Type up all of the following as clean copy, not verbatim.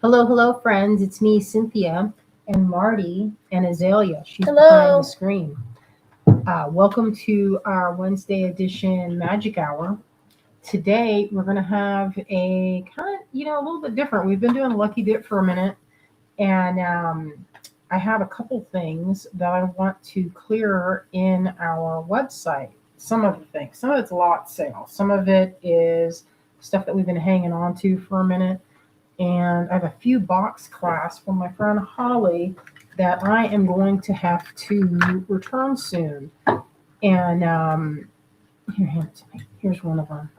Hello, hello, friends. It's me, Cynthia, and Marty, and Azalea. She's behind the Hello. screen. Welcome to our Wednesday edition Magic Hour. Today, we're going to have a kind of, a little bit different. We've been doing Lucky Dip for a minute, and I have a couple things that I want to clear in our website. Some of the things. Some of it's lot sale. Some of it is stuff that we've been hanging on to for a minute, and I have a few box class from my friend Holly that I am going to have to return soon. And here, hand it to me. Here's one of them.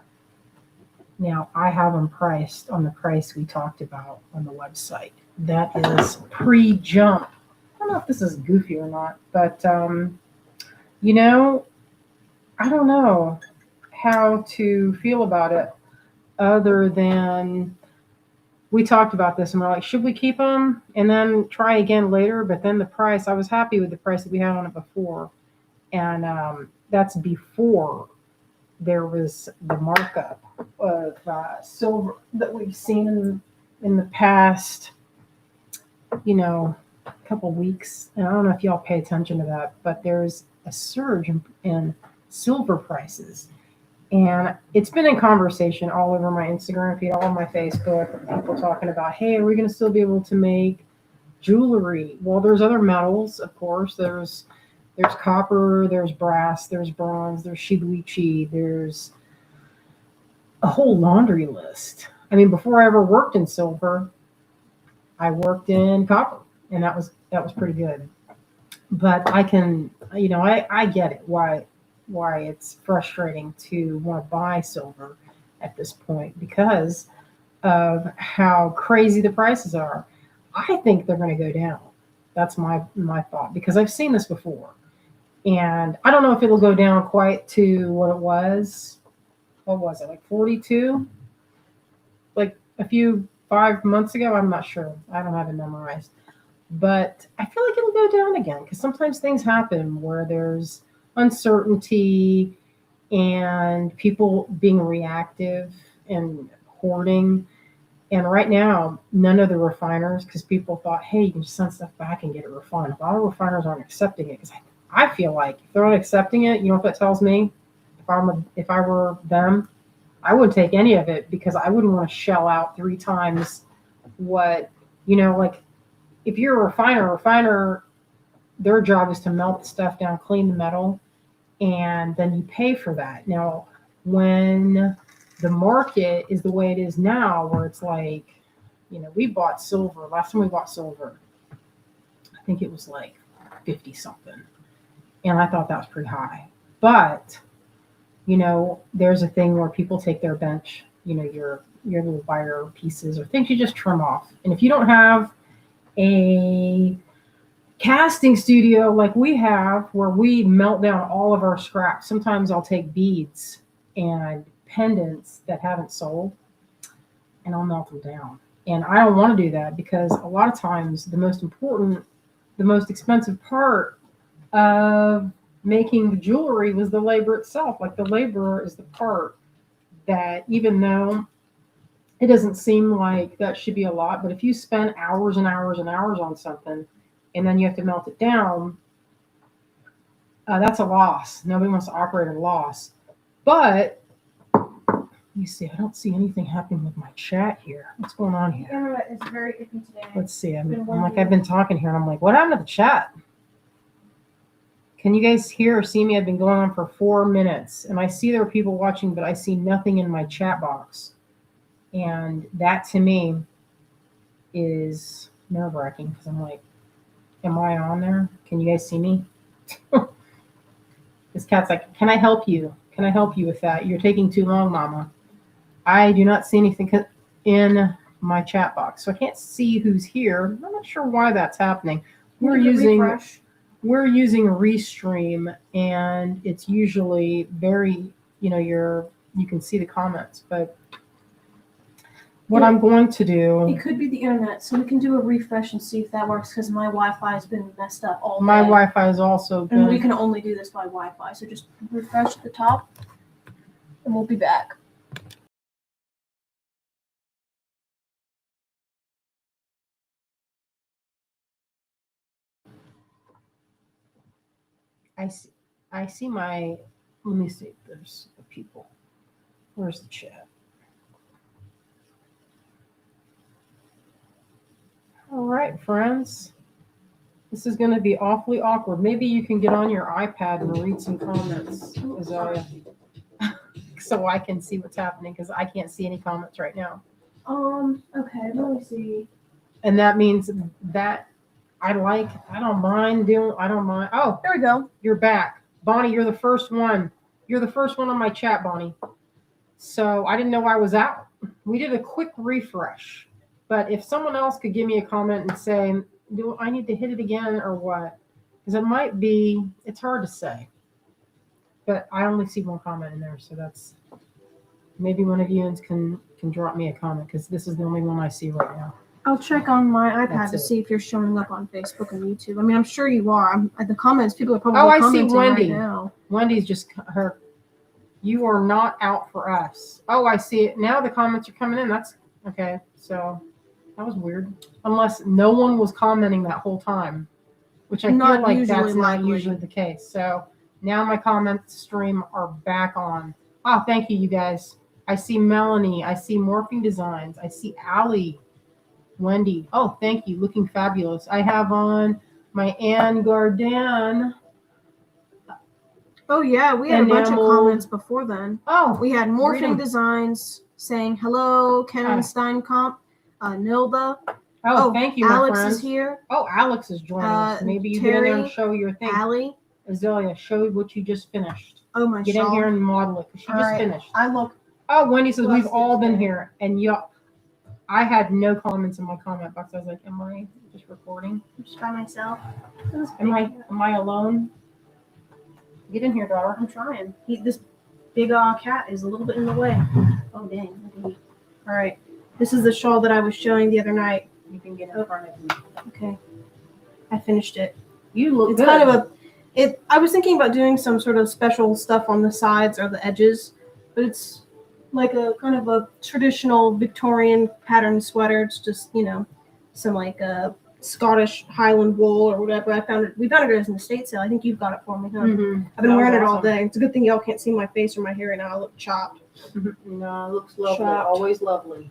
Now I have them priced on the price we talked about on the website. That is pre-jump. I don't know if this is goofy or not, but you know, I don't know how to feel about it other than we talked about this and we're like, should we keep them and then try again later? But then the price, I was happy with the price that we had on it before. And that's before there was the markup of silver that we've seen in the past, couple weeks. And I don't know if y'all pay attention to that, but there's a surge in silver prices. And it's been in conversation all over my Instagram feed, all on my Facebook, people talking about, hey, are we going to still be able to make jewelry? Well, there's other metals, of course. There's copper, there's brass, there's bronze, there's shibuichi, there's a whole laundry list. I mean, before I ever worked in silver, I worked in copper, and that was pretty good. But I can, I get it why it's frustrating to want to buy silver at this point because of how crazy the prices are. I think they're going to go down. That's my thought because I've seen this before, and I don't know if it'll go down quite to what it was. What was it, like 42? Like a few 5 months ago? I'm not sure. I don't have it memorized. But I feel like it'll go down again because sometimes things happen where there's uncertainty and people being reactive and hoarding. And right now, none of the refiners, because people thought, hey, you can just send stuff back and get it refined. A lot of refiners aren't accepting it because I feel like if they're not accepting it, you know what that tells me? If I were them, I wouldn't take any of it because I wouldn't want to shell out three times what like if you're a refiner, their job is to melt the stuff down, clean the metal, and then you pay for that. Now, when the market is the way it is now, where it's like, we bought silver. Last time we bought silver, I think it was like 50 something. And I thought that was pretty high. But, there's a thing where people take their bench, your little wire pieces or things you just trim off. And if you don't have a casting studio like we have where we melt down all of our scraps. Sometimes I'll take beads and pendants that haven't sold and I'll melt them down. And I don't want to do that because a lot of times the most expensive part of making the jewelry was the labor itself. Like the labor is the part that even though it doesn't seem like that should be a lot, but if you spend hours and hours and hours on something and then you have to melt it down, that's a loss. Nobody wants to operate at a loss. But let me see. I don't see anything happening with my chat here. What's going on here? Internet is very iffy today. Let's see. I've been talking here, and I'm like, what happened to the chat? Can you guys hear or see me? I've been going on for 4 minutes, and I see there are people watching, but I see nothing in my chat box. And that to me is nerve wracking because I'm like, am I on there? Can you guys see me? This cat's like, can I help you? Can I help you with that? You're taking too long, Mama. I do not see anything in my chat box, so I can't see who's here. I'm not sure why that's happening. We're using Restream, and it's usually very, you can see the comments, but what I'm going to do. It could be the internet, so we can do a refresh and see if that works because my Wi-Fi has been messed up all day. My Wi-Fi is also good. And we can only do this by Wi-Fi, so just refresh at the top, and we'll be back. I see my. Let me see. There's the people. Where's the chat? All right, friends. This is going to be awfully awkward. Maybe you can get on your iPad and read some comments, Azalea, so I can see what's happening because I can't see any comments right now. Okay, let me see. And that means that I don't mind. Oh, There we go. you're back. Bonnie, you're the first one. You're the first one on my chat, Bonnie. So I didn't know I was out. We did a quick refresh. But if someone else could give me a comment and say, do I need to hit it again or what? Because it might be, it's hard to say. But I only see one comment in there. So that's, maybe one of you can drop me a comment because this is the only one I see right now. I'll check on my iPad That's to it. see if you're showing up on Facebook and YouTube. I mean, I'm sure you are. The comments, people are probably I see commenting Wendy. right now. Wendy's just her. You are not out for us. Oh, I see it. Now the comments are coming in. That's okay. So that was weird. Unless no one was commenting that whole time, which I Not feel like usually, that's not likely. usually the case. So now my comment stream are back on. Oh, thank you, you guys. I see Melanie. I see Morphing Designs. I see Allie. Wendy. Oh, thank you. Looking fabulous. I have on my Anne Garden. Oh yeah, we had a bunch of Enamel. comments before then. Oh, We had read 'em. Morphing Designs saying hello, Ken Steinkamp, Nilda. Oh, thank you, my Alex friends. is here. Oh, Alex is joining us. Maybe you get in there and show your thing. Allie. Azalea, show what you just finished. Oh, my Get shawl. in here and model it because she All just right. finished. I look. Oh, Wendy says we've all been today. here, and I had no comments in my comment box. I was like, am I just recording? I'm just by myself. Am I alone? Get in here, daughter. I'm trying. This big cat is a little bit in the way. Oh dang. Okay. All right. This is the shawl that I was showing the other night. You can get in front of me. Okay. I finished it. You look It's good. kind of I was thinking about doing some sort of special stuff on the sides or the edges, but it's like a kind of a traditional Victorian pattern sweater. It's just, some like a Scottish Highland wool or whatever. We found it as an estate sale. I think you've got it for me, huh? Mm-hmm. I've been wearing it all day. It's a good thing y'all can't see my face or my hair right now. I look chopped. No, it looks lovely. Chopped. Always lovely.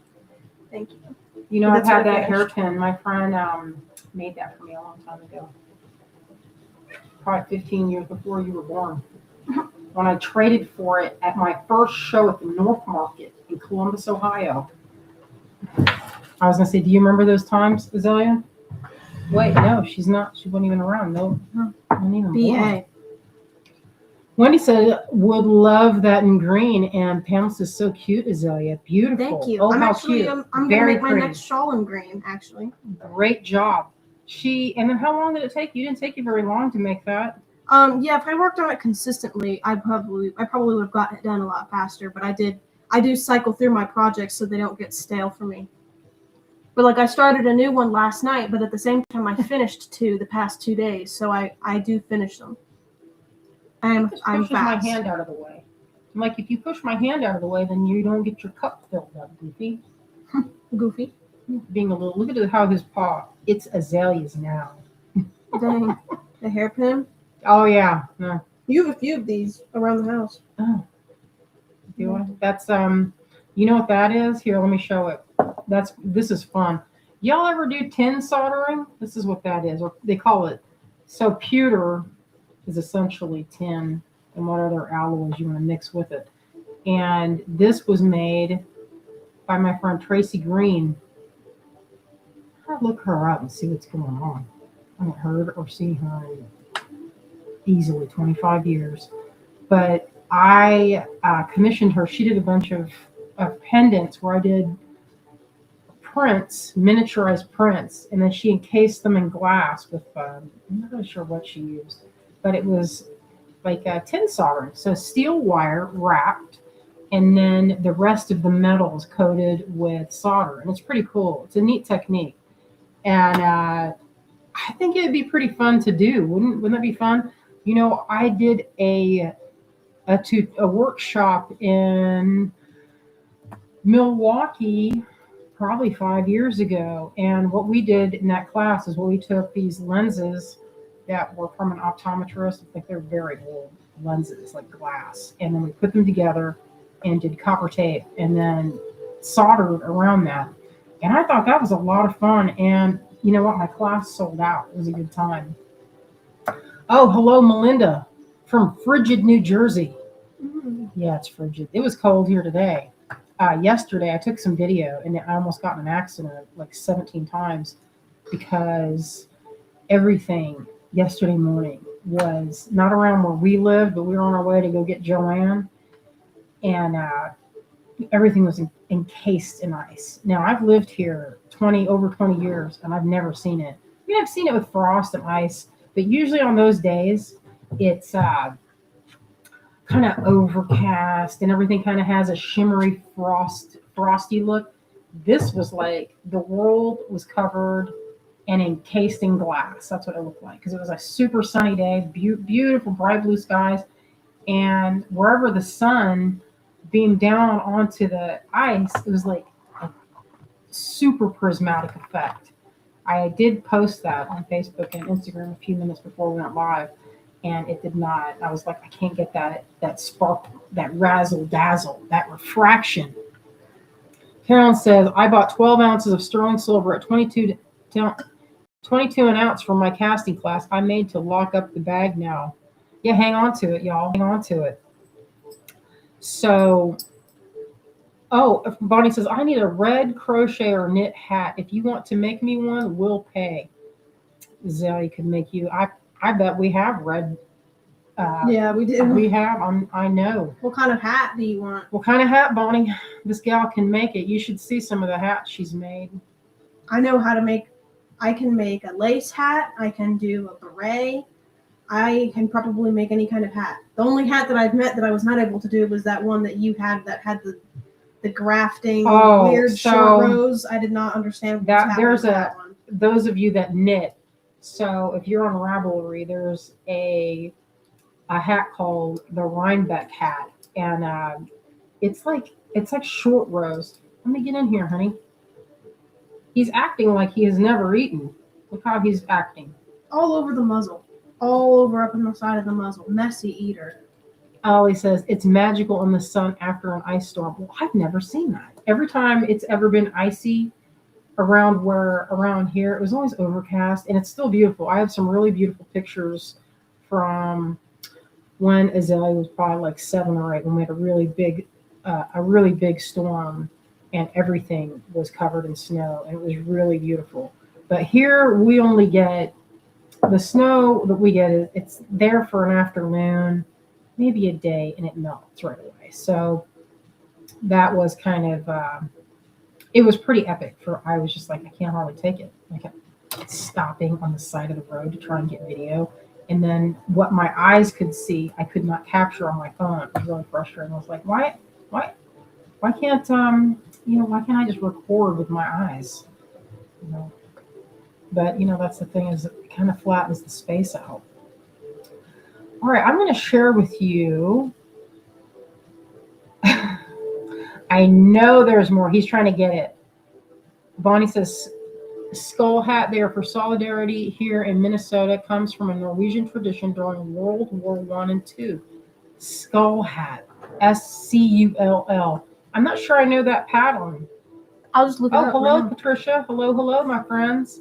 Thank you. You know, But I've that's had what I that finished. hairpin. My friend made that for me a long time ago. Probably 15 years before you were born. When I traded for it at my first show at the North Market in Columbus, Ohio. I was going to say, do you remember those times, Azalea? Wait, no, she's not. She wasn't even around. No, wasn't even born. BA. Wendy said, would love that in green. And Pam says, so cute, Azalea. Beautiful. Thank you. Oh, I'm how actually, cute. I'm going to Very make my pretty. next shawl in green, actually. Great job. And then how long did it take? You didn't take you very long to make that. Yeah, if I worked on it consistently, I probably would have gotten it done a lot faster, but I do cycle through my projects so they don't get stale for me. But like I started a new one last night, but at the same time I finished the past 2 days, so I do finish them. I'm Just fast. pushes my hand out of the way. I'm like, if you push my hand out of the way, then you don't get your cup filled up, Goofy. Goofy. Being a little, look at how his paw, it's Azalea's now. Dang. The hairpin. Oh, yeah. No. You have a few of these around the house. Oh. Do I? That's, you know what that is? Here, let me show it. This is fun. Y'all ever do tin soldering? This is what that is. Or they call it. So pewter is essentially tin and what other alloys you want to mix with it. And this was made by my friend Tracy Green. I'll look her up and see what's going on. I haven't heard or seen her in easily 25 years. But I commissioned her. She did a bunch of pendants where I did prints, miniaturized prints, and then she encased them in glass with, I'm not really sure what she used, but it was like a tin soldering. So steel wire wrapped, and then the rest of the metals coated with solder. And it's pretty cool. It's a neat technique. And I think it'd be pretty fun to do. Wouldn't that be fun? You know, I did a workshop in Milwaukee probably 5 years ago. And what we did in that class is we took these lenses that were from an optometrist. I think they're very old lenses, like glass. And then we put them together and did copper tape and then soldered around that. And I thought that was a lot of fun. And you know what? My class sold out. It was a good time. Oh, hello, Melinda from frigid New Jersey. Mm. Yeah, it's frigid. It was cold here today. Yesterday, I took some video and I almost got in an accident like 17 times because everything yesterday morning was not around where we live, but we were on our way to go get Joanne, and everything was encased in ice. Now, I've lived here over 20 years, and I've never seen it. I mean, I've seen it with frost and ice, but usually on those days, it's kind of overcast and everything kind of has a shimmery frosty look. This was like the world was covered and encased in glass. That's what it looked like because it was a super sunny day, beautiful bright blue skies, and wherever the sun beamed down onto the ice, it was like a super prismatic effect. I did post that on Facebook and Instagram a few minutes before we went live, and it did not. I was like, I can't get that spark, that razzle dazzle, that refraction. Carolyn says, I bought 12 ounces of sterling silver at 22 an ounce from my casting class. I made to lock up the bag now. Yeah, hang on to it, y'all. Hang on to it. So, Bonnie says, I need a red crochet or knit hat. If you want to make me one, we'll pay. Zelly could make you. I bet we have red. Yeah, we did. We have. I know. What kind of hat do you want? What kind of hat, Bonnie? This gal can make it. You should see some of the hats she's made. I know how to make. I can make a lace hat. I can do a beret. I can probably make any kind of hat. The only hat that I've met that I was not able to do was that one that you had that had the grafting weird short rows. I did not understand what that. There's that one. Those of you that knit. So if you're on Ravelry, there's a hat called the Rhinebeck hat, and it's like short rows. Let me get in here, honey. He's acting like he has never eaten. Look how he's acting. All over the muzzle. All over up on the side of the muzzle. Messy eater. Ollie says, it's magical in the sun after an ice storm. Well, I've never seen that. Every time it's ever been icy around here, it was always overcast, and it's still beautiful. I have some really beautiful pictures from when Azalea was probably like 7 or 8, when we had a really big storm, and everything was covered in snow, and it was really beautiful. But here we only get the snow that we get it's there for an afternoon, maybe a day, and it melts right away. So that was kind of it was pretty epic. I was just like, I can't hardly take it. I kept stopping on the side of the road to try and get video, and then what my eyes could see, I could not capture on my phone. It was really frustrating. I was like, why can't why can't I just record with my eyes? But that's the thing, is it kind of flattens the space out. All right, I'm going to share with you. I know there's more. He's trying to get it. Bonnie says, skull hat there for solidarity here in Minnesota comes from a Norwegian tradition during World War I and II. Skull hat. SCULL. I'm not sure I know that pattern. I'll just look it up. Hello, now. Patricia. Hello, my friends.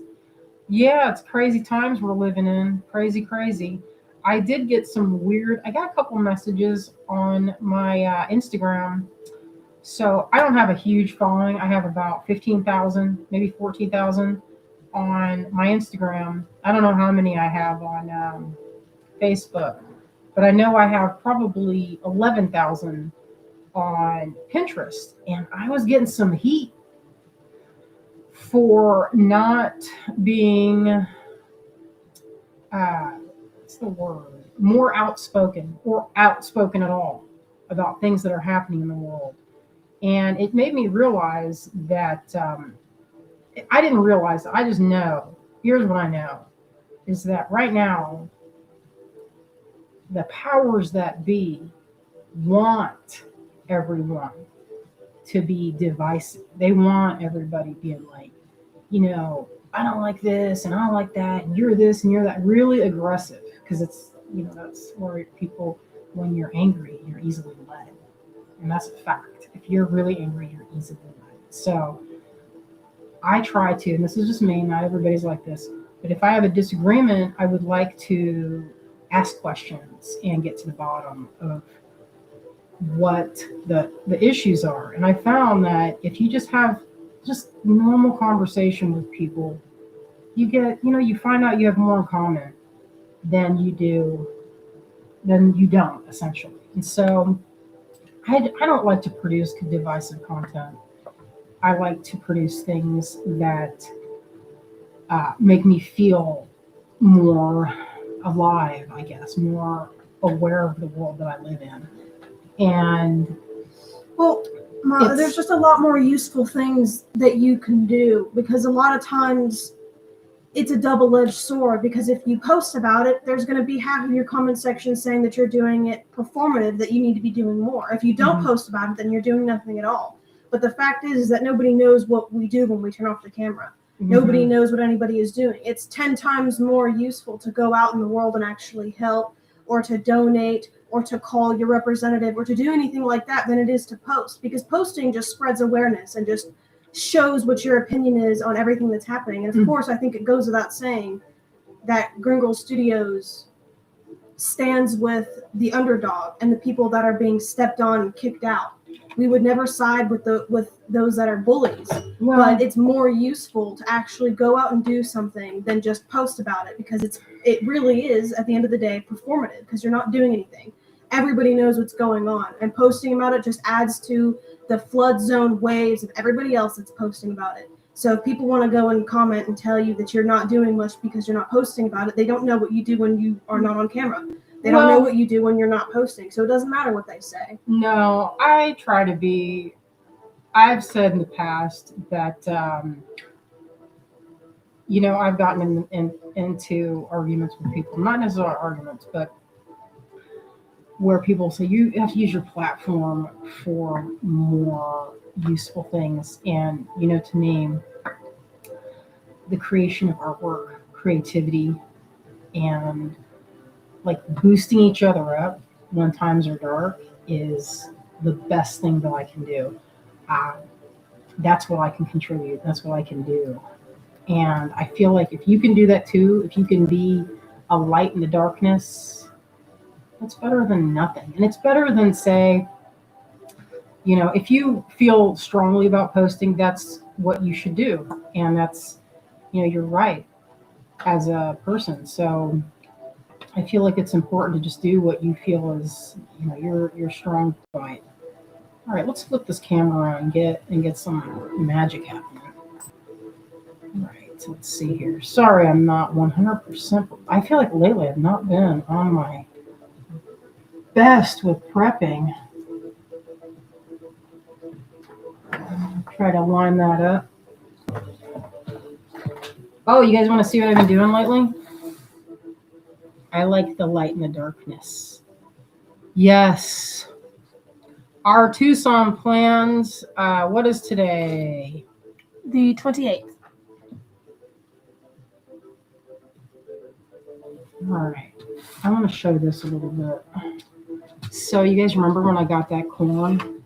Yeah, it's crazy times we're living in. Crazy. I did get I got a couple messages on my Instagram. So I don't have a huge following. I have about 15,000, maybe 14,000 on my Instagram. I don't know how many I have on Facebook, but I know I have probably 11,000 on Pinterest. And I was getting some heat for not being, what's the word, more outspoken or outspoken at all about things that are happening in the world. And it made me realize that I didn't realize, I just know, here's what I know, is that right now, the powers that be want everyone to be divisive. They want everybody being like, I don't like this and I don't like that, and you're this and you're that, really aggressive, because it's, that's where people, when you're angry, you're easily led. And that's a fact. If you're really angry, you're easily led. So I try to, and this is just me, not everybody's like this, but if I have a disagreement, I would like to ask questions and get to the bottom of what the issues are. And I found that if you just have just normal conversation with people, you find out you have more in common than you don't, essentially. And so I don't like to produce divisive content. I like to produce things that make me feel more alive, I guess, more aware of the world that I live in. And Well, there's just a lot more useful things that you can do, because a lot of times it's a double-edged sword, because if you post about it, there's going to be half of your comment section saying that you're doing it performative, that you need to be doing more. If you don't post about it, then you're doing nothing at all. But the fact is that nobody knows what we do when we turn off the camera. Nobody knows what anybody is doing. It's 10 times more useful to go out in the world and actually help, or to donate, or to call your representative, or to do anything like that than it is to post, because posting just spreads awareness and just shows what your opinion is on everything that's happening. And of course, I think it goes without saying that Greengirlstudios stands with the underdog and the people that are being stepped on and kicked out. We would never side with those that are bullies, but it's more useful to actually go out and do something than just post about it, because it really is, at the end of the day, performative, because you're not doing anything. Everybody knows what's going on, and posting about it just adds to the flood zone waves of everybody else that's posting about it. So if people want to go and comment and tell you that you're not doing much because you're not posting about it, they don't know what you do when you are not on camera. They don't know what you do when you're not posting. So it doesn't matter what they say. No, I try to be. I've said in the past that I've gotten into arguments with people, not necessarily arguments, but where people say you have to use your platform for more useful things. And to me, the creation of artwork, creativity, and like boosting each other up when times are dark is the best thing that I can do. That's what I can contribute. That's what I can do. And I feel like if you can do that too, if you can be a light in the darkness, that's better than nothing. And it's better than, say, if you feel strongly about posting, that's what you should do. And that's, you're right as a person. So I feel like it's important to just do what you feel is, your strong point. All right, let's flip this camera around and get some magic happening. All right, so let's see here. Sorry, I'm not 100%. I feel like lately I've not been on my best with prepping. Try to line that up. Oh, you guys want to see what I've been doing lately? I like the light in the darkness. Yes. Our Tucson plans, what is today? The 28th. All right. I want to show this a little bit. So you guys remember when I got that corn?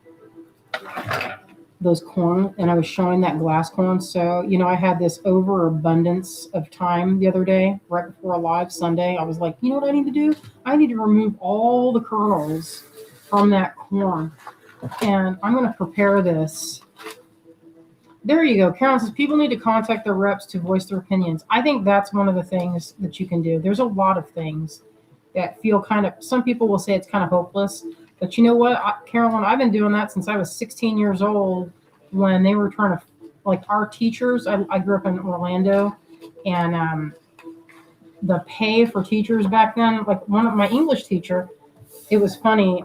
Those corn, and I was showing that glass corn. So, I had this overabundance of time the other day, right before a live Sunday. I was like, you know what I need to do? I need to remove all the kernels from that corn. And I'm going to prepare this. There you go. Karen says people need to contact their reps to voice their opinions. I think that's one of the things that you can do. There's a lot of things that feel some people will say it's kind of hopeless. But you know what, Carolyn, I've been doing that since I was 16 years old, when they were trying to, like, our teachers, I grew up in Orlando, and the pay for teachers back then, like one of my English teacher, it was funny.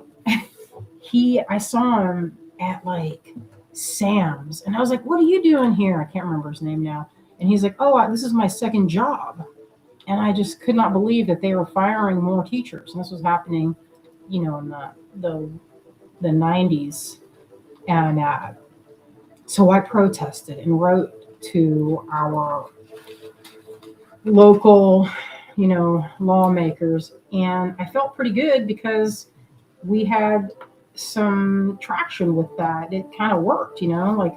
I saw him at like Sam's, and I was like, what are you doing here? I can't remember his name now. And he's like, oh, this is my second job. And I just could not believe that they were firing more teachers. And this was happening, in the 90s. And so I protested and wrote to our local, lawmakers. And I felt pretty good because we had some traction with that. It kind of worked, like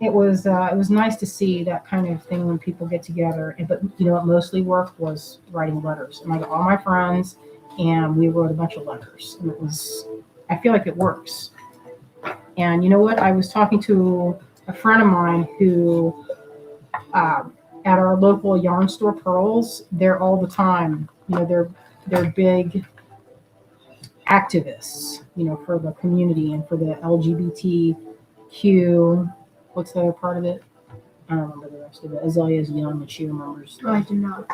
it was nice to see that kind of thing when people get together. But what mostly worked was writing letters. And I got all my friends, and we wrote a bunch of letters. And I feel like it works. And you know what? I was talking to a friend of mine who, at our local yarn store, Pearls, they're all the time. They're big activists, for the community and for the LGBTQ. What's the other part of it? I don't remember the rest of it. Azalea's young and she remembers. I do not.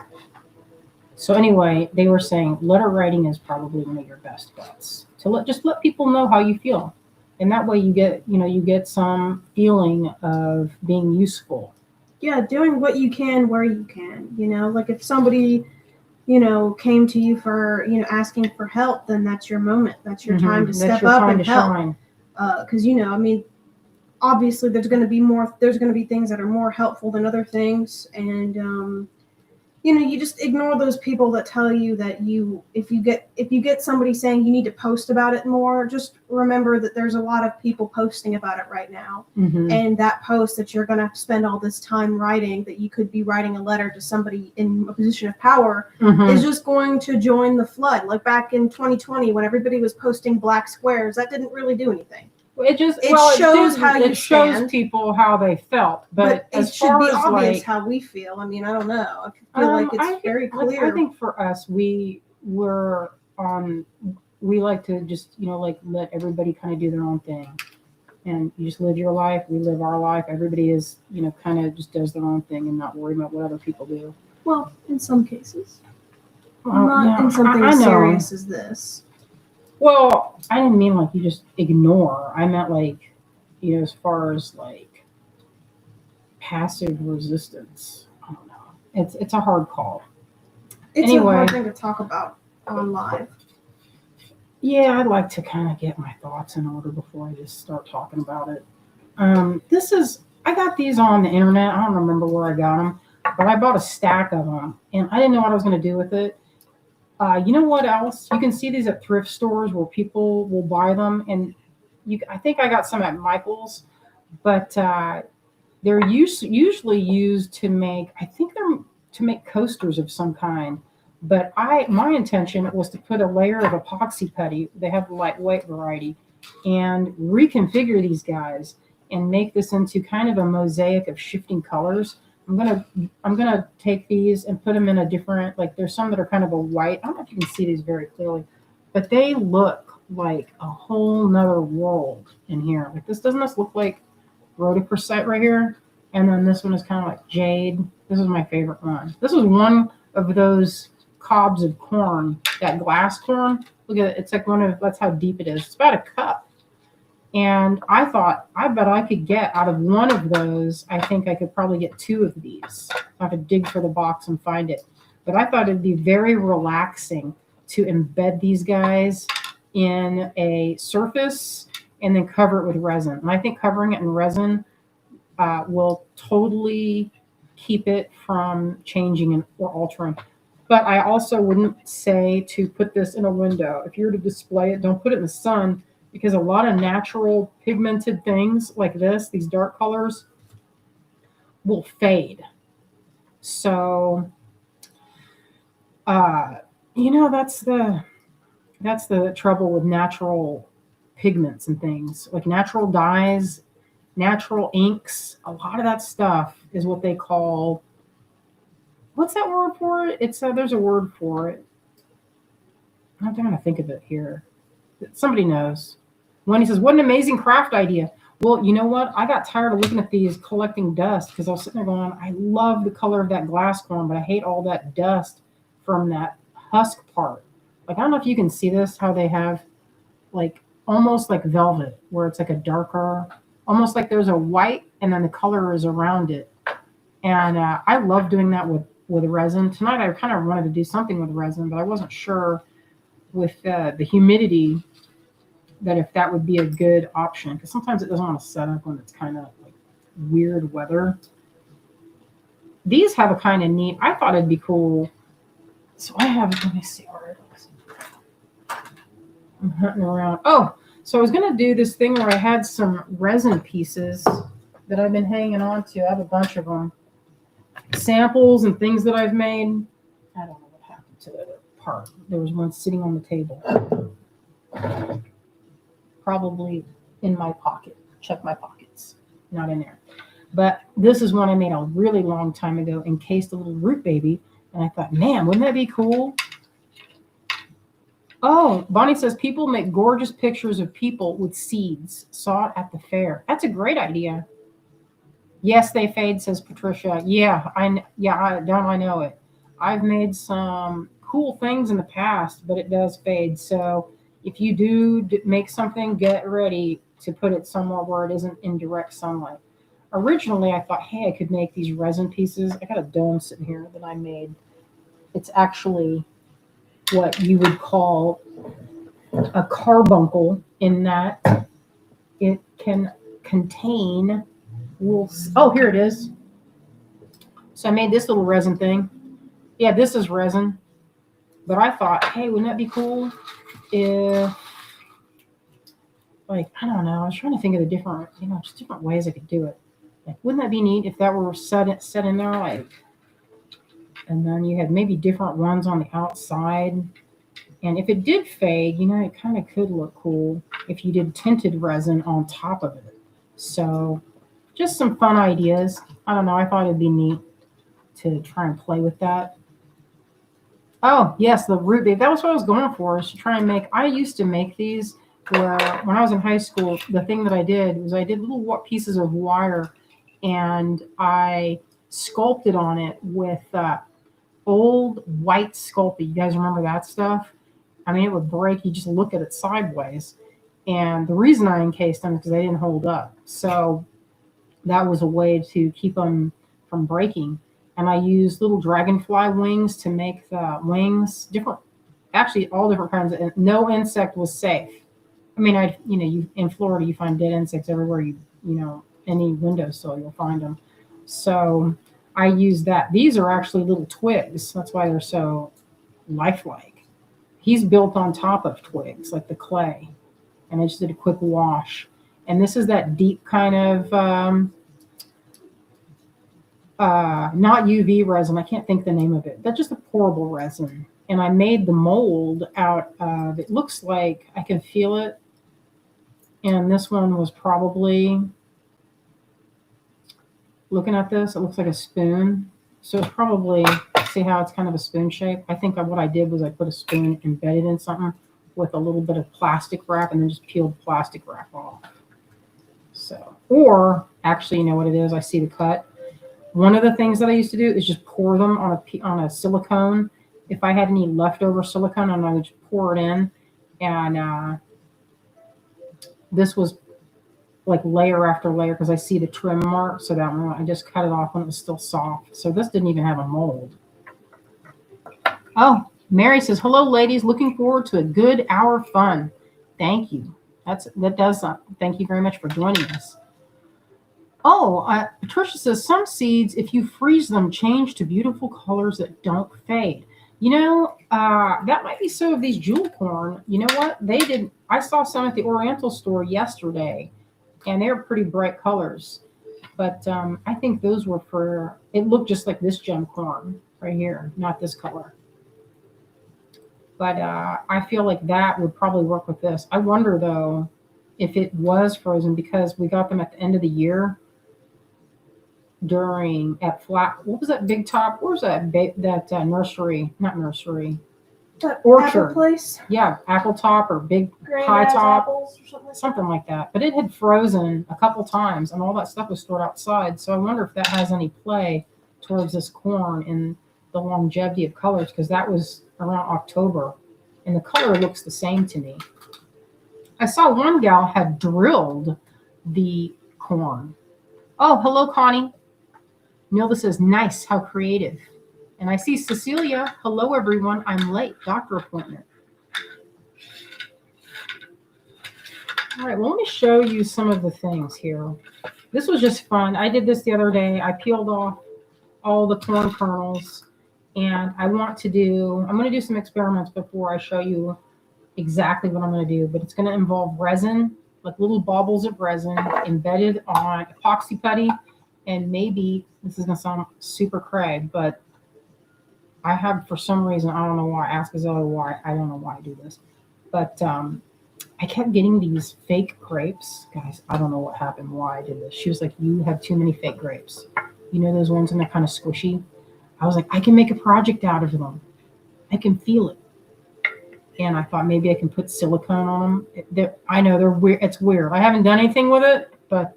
So anyway, they were saying letter writing is probably one of your best bets. To just let people know how you feel, and that way you get some feeling of being useful. Yeah, doing what you can where you can. Like if somebody, came to you for, asking for help, then that's your moment. That's your time to step up and help. Because obviously there's going to be things that are more helpful than other things, and you just ignore those people that tell you that if you get somebody saying you need to post about it more, just remember that there's a lot of people posting about it right now. Mm-hmm. And that post that you're going to spend all this time writing, that you could be writing a letter to somebody in a position of power, Mm-hmm. is just going to join the flood. Like back in 2020 when everybody was posting black squares, that didn't really do anything. It shows people how they felt, but it should be obvious how we feel. I don't know. I feel like it's very clear. I think for us, we like to just let everybody kind of do their own thing, and you just live your life. We live our life. Everybody is kind of just does their own thing and not worry about what other people do. Well, in some cases, not in something as serious as this. Well, I didn't mean like you just ignore. I meant like, as far as like passive resistance. I don't know. It's a hard call. It's a hard thing to talk about on live. Yeah, I'd like to kind of get my thoughts in order before I just start talking about it. I got these on the internet. I don't remember where I got them, but I bought a stack of them, and I didn't know what I was going to do with it. You know what else? You can see these at thrift stores where people will buy them, and I think I got some at Michael's, but they're usually used to make. I think they're to make coasters of some kind. But my intention was to put a layer of epoxy putty. They have the lightweight variety, and reconfigure these guys and make this into kind of a mosaic of shifting colors. I'm gonna take these and put them in a different, like there's some that are kind of a white. I don't know if you can see these very clearly, but they look like a whole nother world in here. Like doesn't this look like rhodochrosite right here? And then this one is kind of like jade. This is my favorite one. This was one of those cobs of corn, that glass corn. Look at it. It's like that's how deep it is. It's about a cup. And I thought, I bet I could get out of one of those, I think I could probably get two of these. I have to dig for the box and find it. But I thought it'd be very relaxing to embed these guys in a surface and then cover it with resin. And I think covering it in resin will totally keep it from changing or altering. But I also wouldn't say to put this in a window. If you were to display it, don't put it in the sun, because a lot of natural pigmented things like this, these dark colors, will fade. So, that's the trouble with natural pigments and things. Like natural dyes, natural inks, a lot of that stuff is what they call, what's that word for it? There's a word for it. I'm trying to think of it here. Somebody knows. Wendy says, what an amazing craft idea. Well, you know what? I got tired of looking at these collecting dust, because I was sitting there going, I love the color of that glass corn, but I hate all that dust from that husk part. Like, I don't know if you can see this, how they have like almost like velvet, where it's like a darker, almost like there's a white and then the color is around it. And I love doing that with resin. Tonight I kind of wanted to do something with resin, but I wasn't sure with the humidity that if that would be a good option, because sometimes it doesn't want to set up when it's kind of like weird weather. These have a kind of neat, I thought it'd be cool. So I have, let me see where it is. I'm hunting around. Oh, so I was going to do this thing where I had some resin pieces that I've been hanging on to. I have a bunch of them. Samples and things that I've made. I don't know what happened to the part. There was one sitting on the table. Probably in my pocket. Check my pockets. Not in there. But this is one I made a really long time ago, encased a little root baby. And I thought, man, wouldn't that be cool? Oh, Bonnie says people make gorgeous pictures of people with seeds. Saw it at the fair. That's a great idea. Yes, they fade, says Patricia. Yeah, I know it. I've made some cool things in the past, but it does fade. So if you do make something, get ready to put it somewhere where it isn't in direct sunlight. Originally, I thought, hey, I could make these resin pieces. I got a dome sitting here that I made. It's actually what you would call a carbuncle, in that it can contain oh, here it is. So I made this little resin thing. Yeah, this is resin. But I thought, hey, wouldn't that be cool if, like, I don't know, I was trying to think of the different, just different ways I could do it. Like, wouldn't that be neat if that were set in there, like, and then you had maybe different ones on the outside. And if it did fade, it kind of could look cool if you did tinted resin on top of it. So just some fun ideas. I don't know. I thought it'd be neat to try and play with that. Oh, yes, the root baby. That was what I was going for, is to try and make. I used to make these where, when I was in high school, the thing that I did was I did little pieces of wire, and I sculpted on it with old white Sculpey. You guys remember that stuff? I mean, it would break. You just look at it sideways. And the reason I encased them is because they didn't hold up. So that was a way to keep them from breaking. And I used little dragonfly wings to make the wings different, actually all different kinds of, no insect was safe. I mean, you in Florida, you find dead insects everywhere. Any windowsill, you'll find them. So I use that. These are actually little twigs. That's why they're so lifelike. He's built on top of twigs, like the clay. And I just did a quick wash. And this is that deep kind of, not UV resin. I can't think the name of it. That's just a pourable resin. And I made the mold out of, it looks like, I can feel it. And this one was probably, looking at this, it looks like a spoon. So it's probably, see how it's kind of a spoon shape? I think what I did was I put a spoon embedded in something with a little bit of plastic wrap, and then just peeled plastic wrap off. So, or actually, you know what it is? I see the cut. One of the things that I used to do is just pour them on a silicone. If I had any leftover silicone, and I would just pour it in, and this was like layer after layer, because I see the trim mark. So that one, I just cut it off when it was still soft. So this didn't even have a mold. Oh, Mary says, hello, ladies. Looking forward to a good hour fun. Thank you. Thank you very much for joining us. Oh, Patricia says, some seeds, if you freeze them, change to beautiful colors that don't fade. That might be so of these jewel corn. You know what? They did. I saw some at the Oriental store yesterday, and they're pretty bright colors. But I think those were for, it looked just like this gem corn right here, not this color. But I feel like that would probably work with this. I wonder, though, if it was frozen, because we got them at the end of the year what was that Big Top? Where's that nursery? Not nursery. That orchard. Apple place? Yeah, Apple Top or Big High Top. Something like that. But it had frozen a couple times, and all that stuff was stored outside. So I wonder if that has any play towards this corn and the longevity of colors, because that was around October, and the color looks the same to me. I saw one gal had drilled the corn. Oh, hello, Connie. Nilda says, nice, how creative. And I see Cecilia. Hello, everyone. I'm late. Doctor appointment. All right, well, let me show you some of the things here. This was just fun. I did this the other day. I peeled off all the corn kernels, and I'm going to do some experiments before I show you exactly what I'm going to do, but it's going to involve resin, like little baubles of resin embedded on epoxy putty, and maybe, this is going to sound super cray, but I have, for some reason, I don't know why, ask Azella why, I don't know why I do this, but I kept getting these fake grapes. Guys, I don't know what happened, why I did this. She was like, you have too many fake grapes. You know those ones and they're kind of squishy? I was like, I can make a project out of them. I can feel it. And I thought maybe I can put silicone on them. I know they're weird. It's weird. I haven't done anything with it, but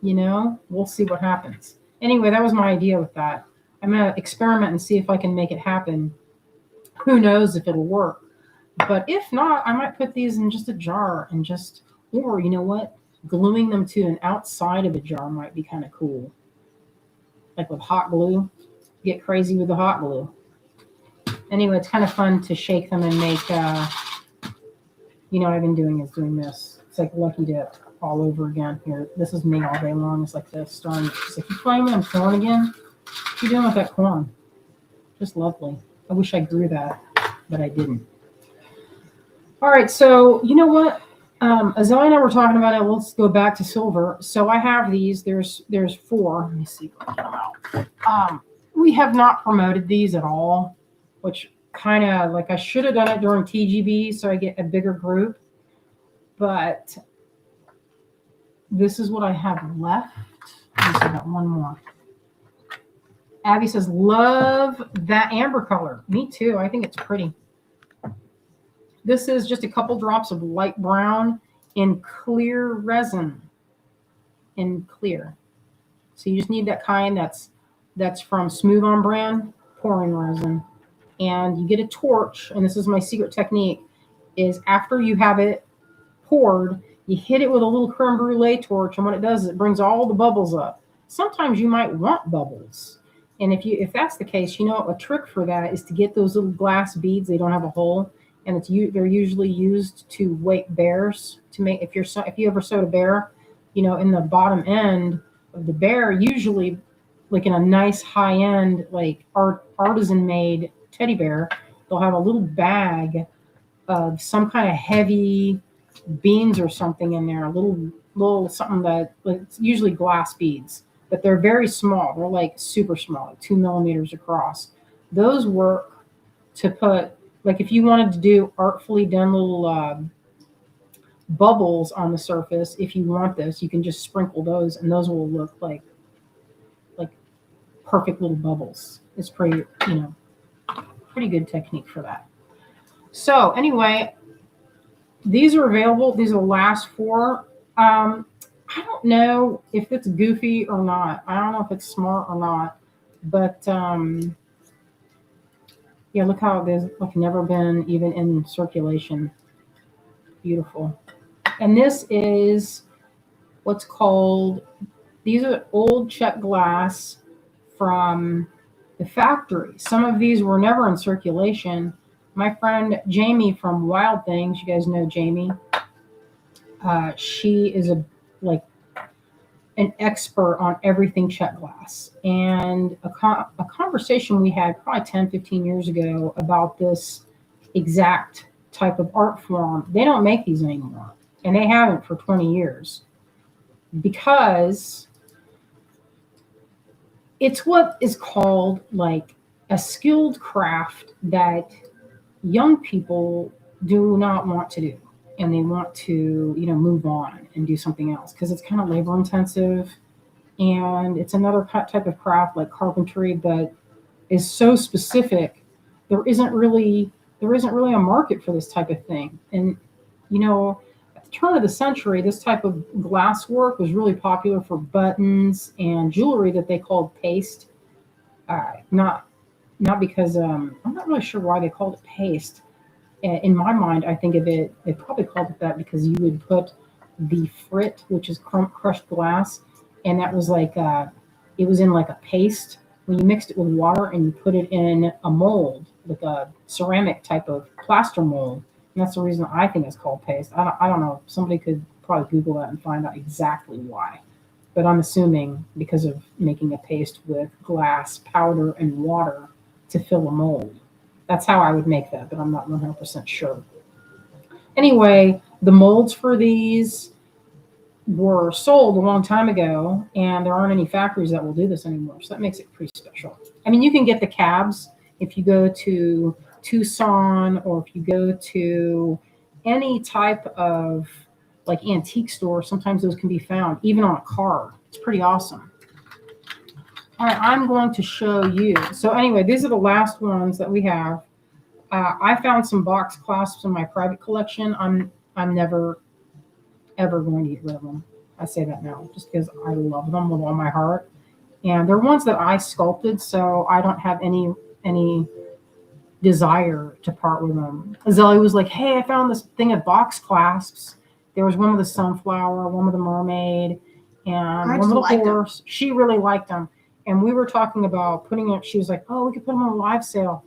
we'll see what happens. Anyway, that was my idea with that. I'm gonna experiment and see if I can make it happen. Who knows if it'll work? But if not, I might put these in just a jar and or you know what? Gluing them to an outside of a jar might be kind of cool. Like with hot glue. Get crazy with the hot glue. Anyway, it's kind of fun to shake them and make, what I've been doing is doing this. It's like Lucky Dip all over again here. This is me all day long. It's like this. She's like, you playing with them corn again? What are you doing with that corn? Just lovely. I wish I grew that, but I didn't. All right, so you know what? Azalea and I were talking about it. Let's go back to silver. So I have these. There's 4. Let me see if I can get them out. We have not promoted these at all, which kind of like I should have done it during TGB so I get a bigger group. But this is what I have left. I got one more. Abby says, love that amber color. Me too. I think it's pretty. This is just a couple drops of light brown in clear resin. In clear. So you just need that kind that's from Smooth On brand, pouring resin. And you get a torch, and this is my secret technique, is after you have it poured, you hit it with a little creme brulee torch, and what it does is it brings all the bubbles up. Sometimes you might want bubbles. And if that's the case, a trick for that is to get those little glass beads. They don't have a hole. And they're usually used to weight bears to make. If you ever sewed a bear, in the bottom end of the bear, usually like in a nice high end like artisan made teddy bear, they'll have a little bag of some kind of heavy beans or something in there, a little something that it's usually glass beads, but they're very small. They're like super small, like 2 millimeters across. Those work to put. Like if you wanted to do artfully done little bubbles on the surface, if you want this, you can just sprinkle those, and those will look like perfect little bubbles. It's pretty good technique for that. So anyway, these are available. These are the last 4. I don't know if it's goofy or not. I don't know if it's smart or not, but yeah, look how there's like never been even in circulation. Beautiful. And this is what's called, these are old Czech glass from the factory. Some of these were never in circulation. My friend Jamie from Wild Things, you guys know Jamie. She is an expert on everything Czech glass. And a conversation we had probably 10, 15 years ago about this exact type of art form. They don't make these anymore. And they haven't for 20 years. Because it's what is called like a skilled craft that young people do not want to do. And they want to, move on and do something else because it's kind of labor intensive, and it's another type of craft like carpentry, but is so specific. There isn't really a market for this type of thing. And at the turn of the century, this type of glass work was really popular for buttons and jewelry that they called paste. Not because I'm not really sure why they called it paste. In my mind, I think of it, they probably called it that because you would put the frit, which is crushed glass, and that was like, it was in like a paste. When you mixed it with water and you put it in a mold, like a ceramic type of plaster mold. And that's the reason I think it's called paste. I don't know. Somebody could probably Google that and find out exactly why. but I'm assuming because of making a paste with glass, powder, and water to fill a mold. That's how I would make that, but I'm not 100% sure. Anyway, the molds for these were sold a long time ago, and there aren't any factories that will do this anymore. So that makes it pretty special. I mean, you can get the cabs if you go to Tucson or if you go to any type of like antique store. Sometimes those can be found even on a card. It's pretty awesome. All right, I'm going to show you. So anyway, these are the last ones that we have. I found some box clasps in my private collection. I'm never ever going to get rid of them. I say that now just because I love them with all my heart. And they're ones that I sculpted, so I don't have any desire to part with them. Azalea was like, hey, I found this thing of box clasps. There was one with a sunflower, one with a mermaid, and one with a horse. She really liked them. And we were talking about putting it, she was like, oh, we could put them on a live sale.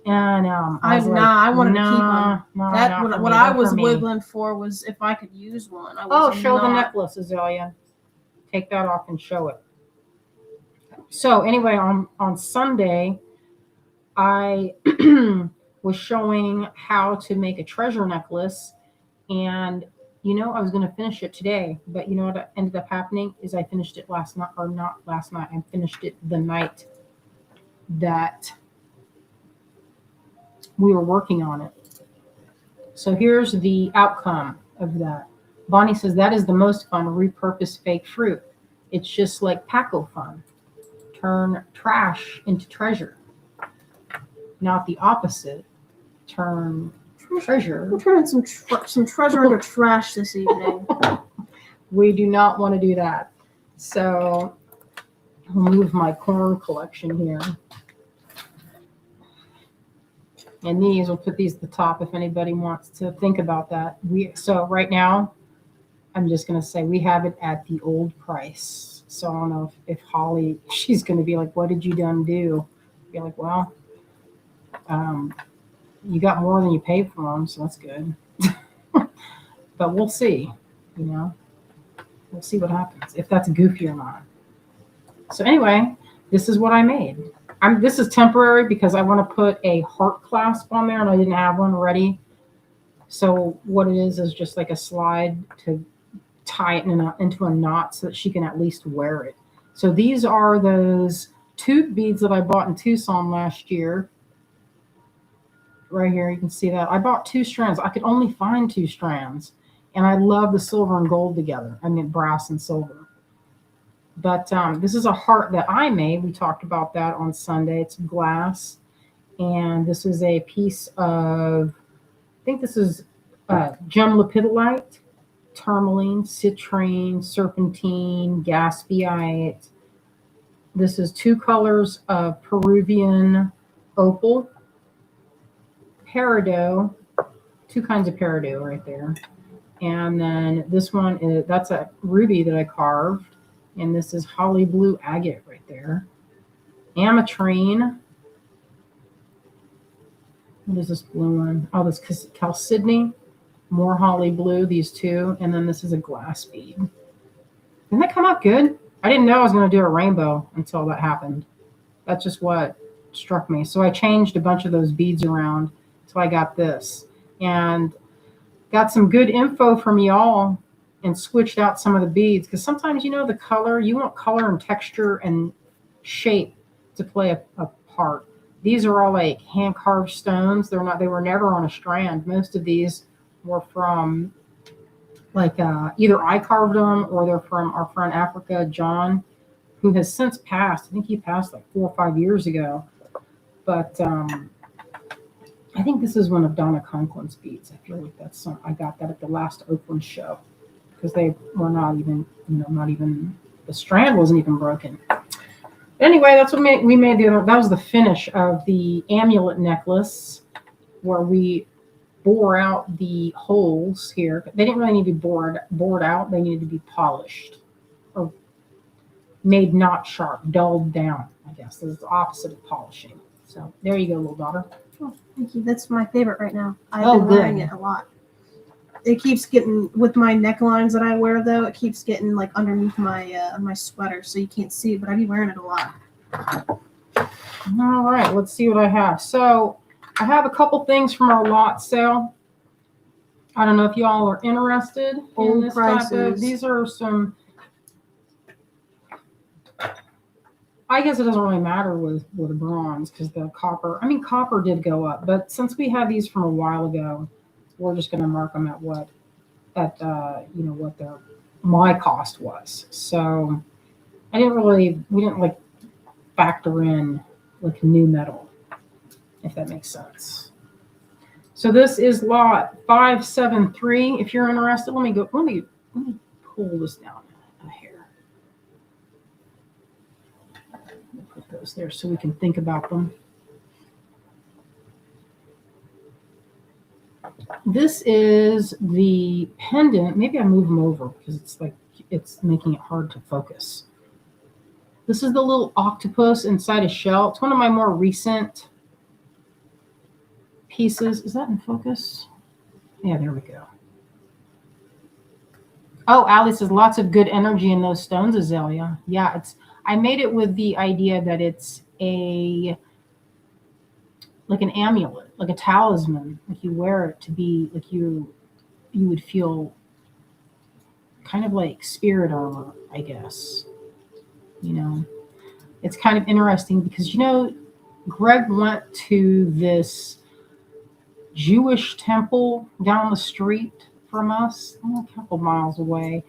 And I was like, I wanted to keep them. That what I was wiggling for was if I could use one. Show the necklace, Azalea. Take that off and show it. So anyway, on Sunday, I was showing how to make a treasure necklace, and I was going to finish it today, but you know what ended up happening is I finished it last night, or not last night. I finished it the night that we were working on it. So here's the outcome of that. Bonnie says that is the most fun, repurpose fake fruit. It's just like Paco fun. Turn trash into treasure. Not the opposite. Turn treasure. We're turning some treasure into trash this evening. We do not want to do that. So I'll move my corn collection here. And these, we'll put these at the top if anybody wants to think about that. So right now, I'm just going to say we have it at the old price. So I don't know if Holly, she's going to be like, what did you done do? Be like, well, you got more than you paid for them, so that's good. But we'll see, we'll see what happens, if that's goofy or not. So anyway, this is what I made. This is temporary because I want to put a heart clasp on there, and I didn't have one ready. So what it is just like a slide to tie it into a knot so that she can at least wear it. So these are those tube beads that I bought in Tucson last year. Right here, you can see that. I bought 2 strands. I could only find 2 strands. And I love the silver and gold together. I mean, brass and silver. But this is a heart that I made. We talked about that on Sunday. It's glass. And this is a piece of, I think this is gem lepidolite, tourmaline, citrine, serpentine, gaspiite. This is 2 colors of Peruvian opal, peridot, 2 kinds of peridot right there. And then this one is, that's a ruby that I carved. And this is holly blue agate right there. Ametrine. What is this blue one? Oh, this chalcedony. More holly blue, these 2. And then this is a glass bead. Didn't that come out good? I didn't know I was going to do a rainbow until that happened. That's just what struck me. So I changed a bunch of those beads around. So I got this. And got some good info from y'all and switched out some of the beads, because sometimes the color, you want color and texture and shape to play a part. These are all like hand carved stones. They were never on a strand. Most of these were from like either I carved them or they're from our friend Africa John, who has since passed. I think he passed like 4 or 5 years ago. But I think this is one of Donna Conklin's beads. I feel like that's I got that at the last Oakland show, because they were not even, the strand wasn't even broken. Anyway, that's what we made that was the finish of the amulet necklace, where we bore out the holes here. They didn't really need to be bored out. They needed to be polished or made not sharp, dulled down, I guess. This is the opposite of polishing. So there you go, little daughter. Oh, thank you. That's my favorite right now. I've been wearing it a lot. it keeps getting with my necklines that I wear though. It keeps getting like underneath my my sweater, so you can't see it. But I be wearing it a lot. All right, let's see what I have. So I have a couple things from our lot sale. I don't know if y'all are interested in Old this type of. prices. These are some. I guess it doesn't really matter with bronze because the copper. I mean, copper did go up, but since we have these from a while ago, we're just going to mark them at what what their my cost was. So we didn't like factor in like new metal, if that makes sense. So this is lot 573. If you're interested, let me pull this down a hair. We'll put those there so we can think about them. This is the pendant. Maybe I move them over because it's making it hard to focus. This is the little octopus inside a shell. It's one of my more recent pieces. Is that in focus? Yeah, there we go. Oh, Allie says lots of good energy in those stones, Azalea. Yeah, I made it with the idea that it's like an amulet, like a talisman. Like you wear it to be like you would feel kind of like spirit armor, I guess. It's kind of interesting because Greg went to this Jewish temple down the street from us, a couple miles away,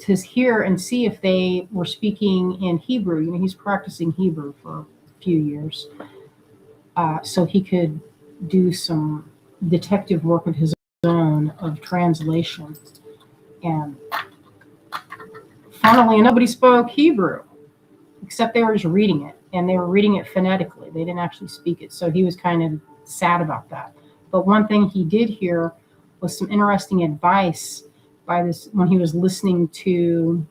to hear and see if they were speaking in Hebrew. He's practicing Hebrew for a few years, so he could do some detective work of his own of translation. And funnily, nobody spoke Hebrew, except they were just reading it, and they were reading it phonetically. They didn't actually speak it, so he was kind of sad about that. But one thing he did hear was some interesting advice by this when he was listening to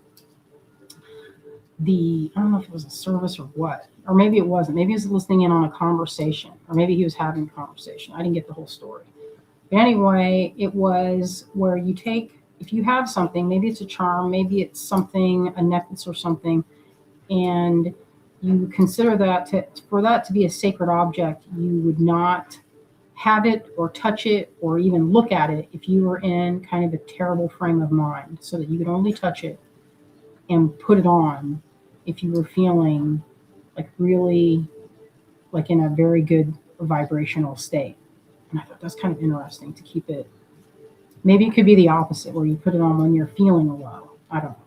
I don't know if it was a service or what, or maybe it wasn't. Maybe he was listening in on a conversation, or maybe he was having a conversation. I didn't get the whole story. But anyway, it was where you take, if you have something, maybe it's a charm, maybe it's something, a necklace or something, and you consider that for that to be a sacred object, you would not have it or touch it or even look at it if you were in kind of a terrible frame of mind, so that you could only touch it and put it on if you were feeling like really like in a very good vibrational state. And I thought that's kind of interesting to keep it. Maybe it could be the opposite, where you put it on when you're feeling low. I don't know.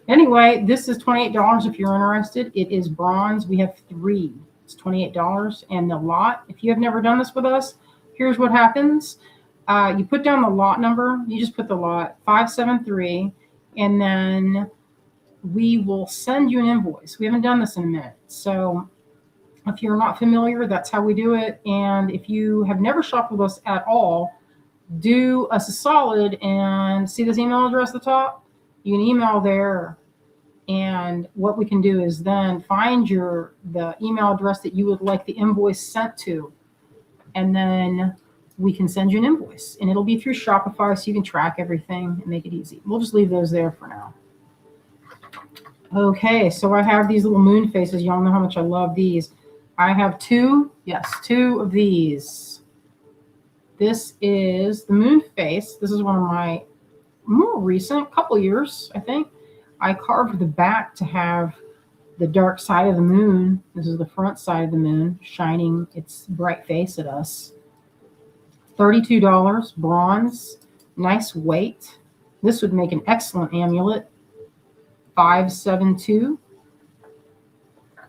Anyway, this is $28 if you're interested. It is bronze. We have 3. It's $28. And the lot, if you have never done this with us, here's what happens. You put down the lot number. You just put the lot 573, and then we will send you an invoice. We haven't done this in a minute. So if you're not familiar, that's how we do it. And if you have never shopped with us at all, do us a solid and see this email address at the top. You can email there, and what we can do is then find the email address that you would like the invoice sent to, and then we can send you an invoice, and it'll be through Shopify, so you can track everything and make it easy. We'll just leave those there for now. Okay, so I have these little moon faces. Y'all know how much I love these. I have 2 of these. This is the moon face. This is one of my more recent, couple years, I think. I carved the back to have the dark side of the moon. This is the front side of the moon shining its bright face at us. $32, bronze, nice weight. This would make an excellent amulet. 572.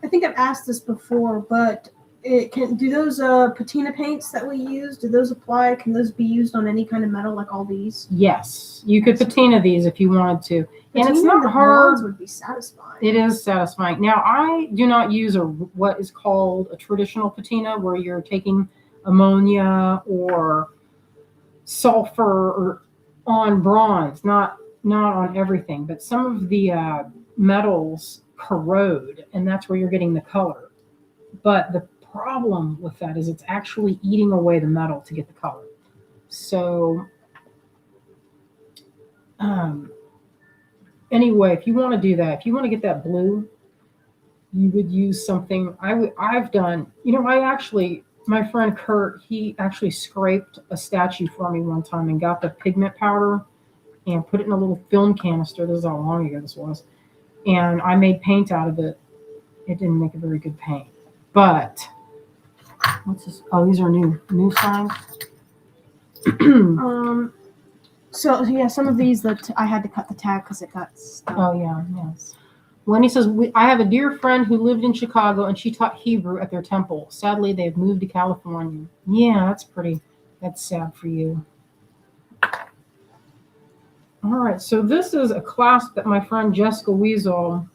I think I've asked this before, but do those patina paints that we use, do those apply? Can those be used on any kind of metal like all these? Yes, you could patina these if you wanted to. Patina, and it's not hard. Would be satisfying. It is satisfying. Now, I do not use what is called a traditional patina, where you're taking ammonia or sulfur on bronze, not on everything, but some of the metals corrode, and that's where you're getting the color. But the problem with that is it's actually eating away the metal to get the color. So Anyway, if you want to do that, if you want to get that blue, you would use something. I've done. My friend Kurt, he actually scraped a statue for me one time and got the pigment powder and put it in a little film canister. This is how long ago this was, and I made paint out of it. It didn't make a very good paint, but what's this? Oh, these are new signs. So yeah, some of these that I had to cut the tag because it got stuck. Oh yeah, yes. Lenny says, I have a dear friend who lived in Chicago and she taught Hebrew at their temple. Sadly, they've moved to California. Yeah, that's sad for you. All right, so this is a clasp that my friend Jessica Weasel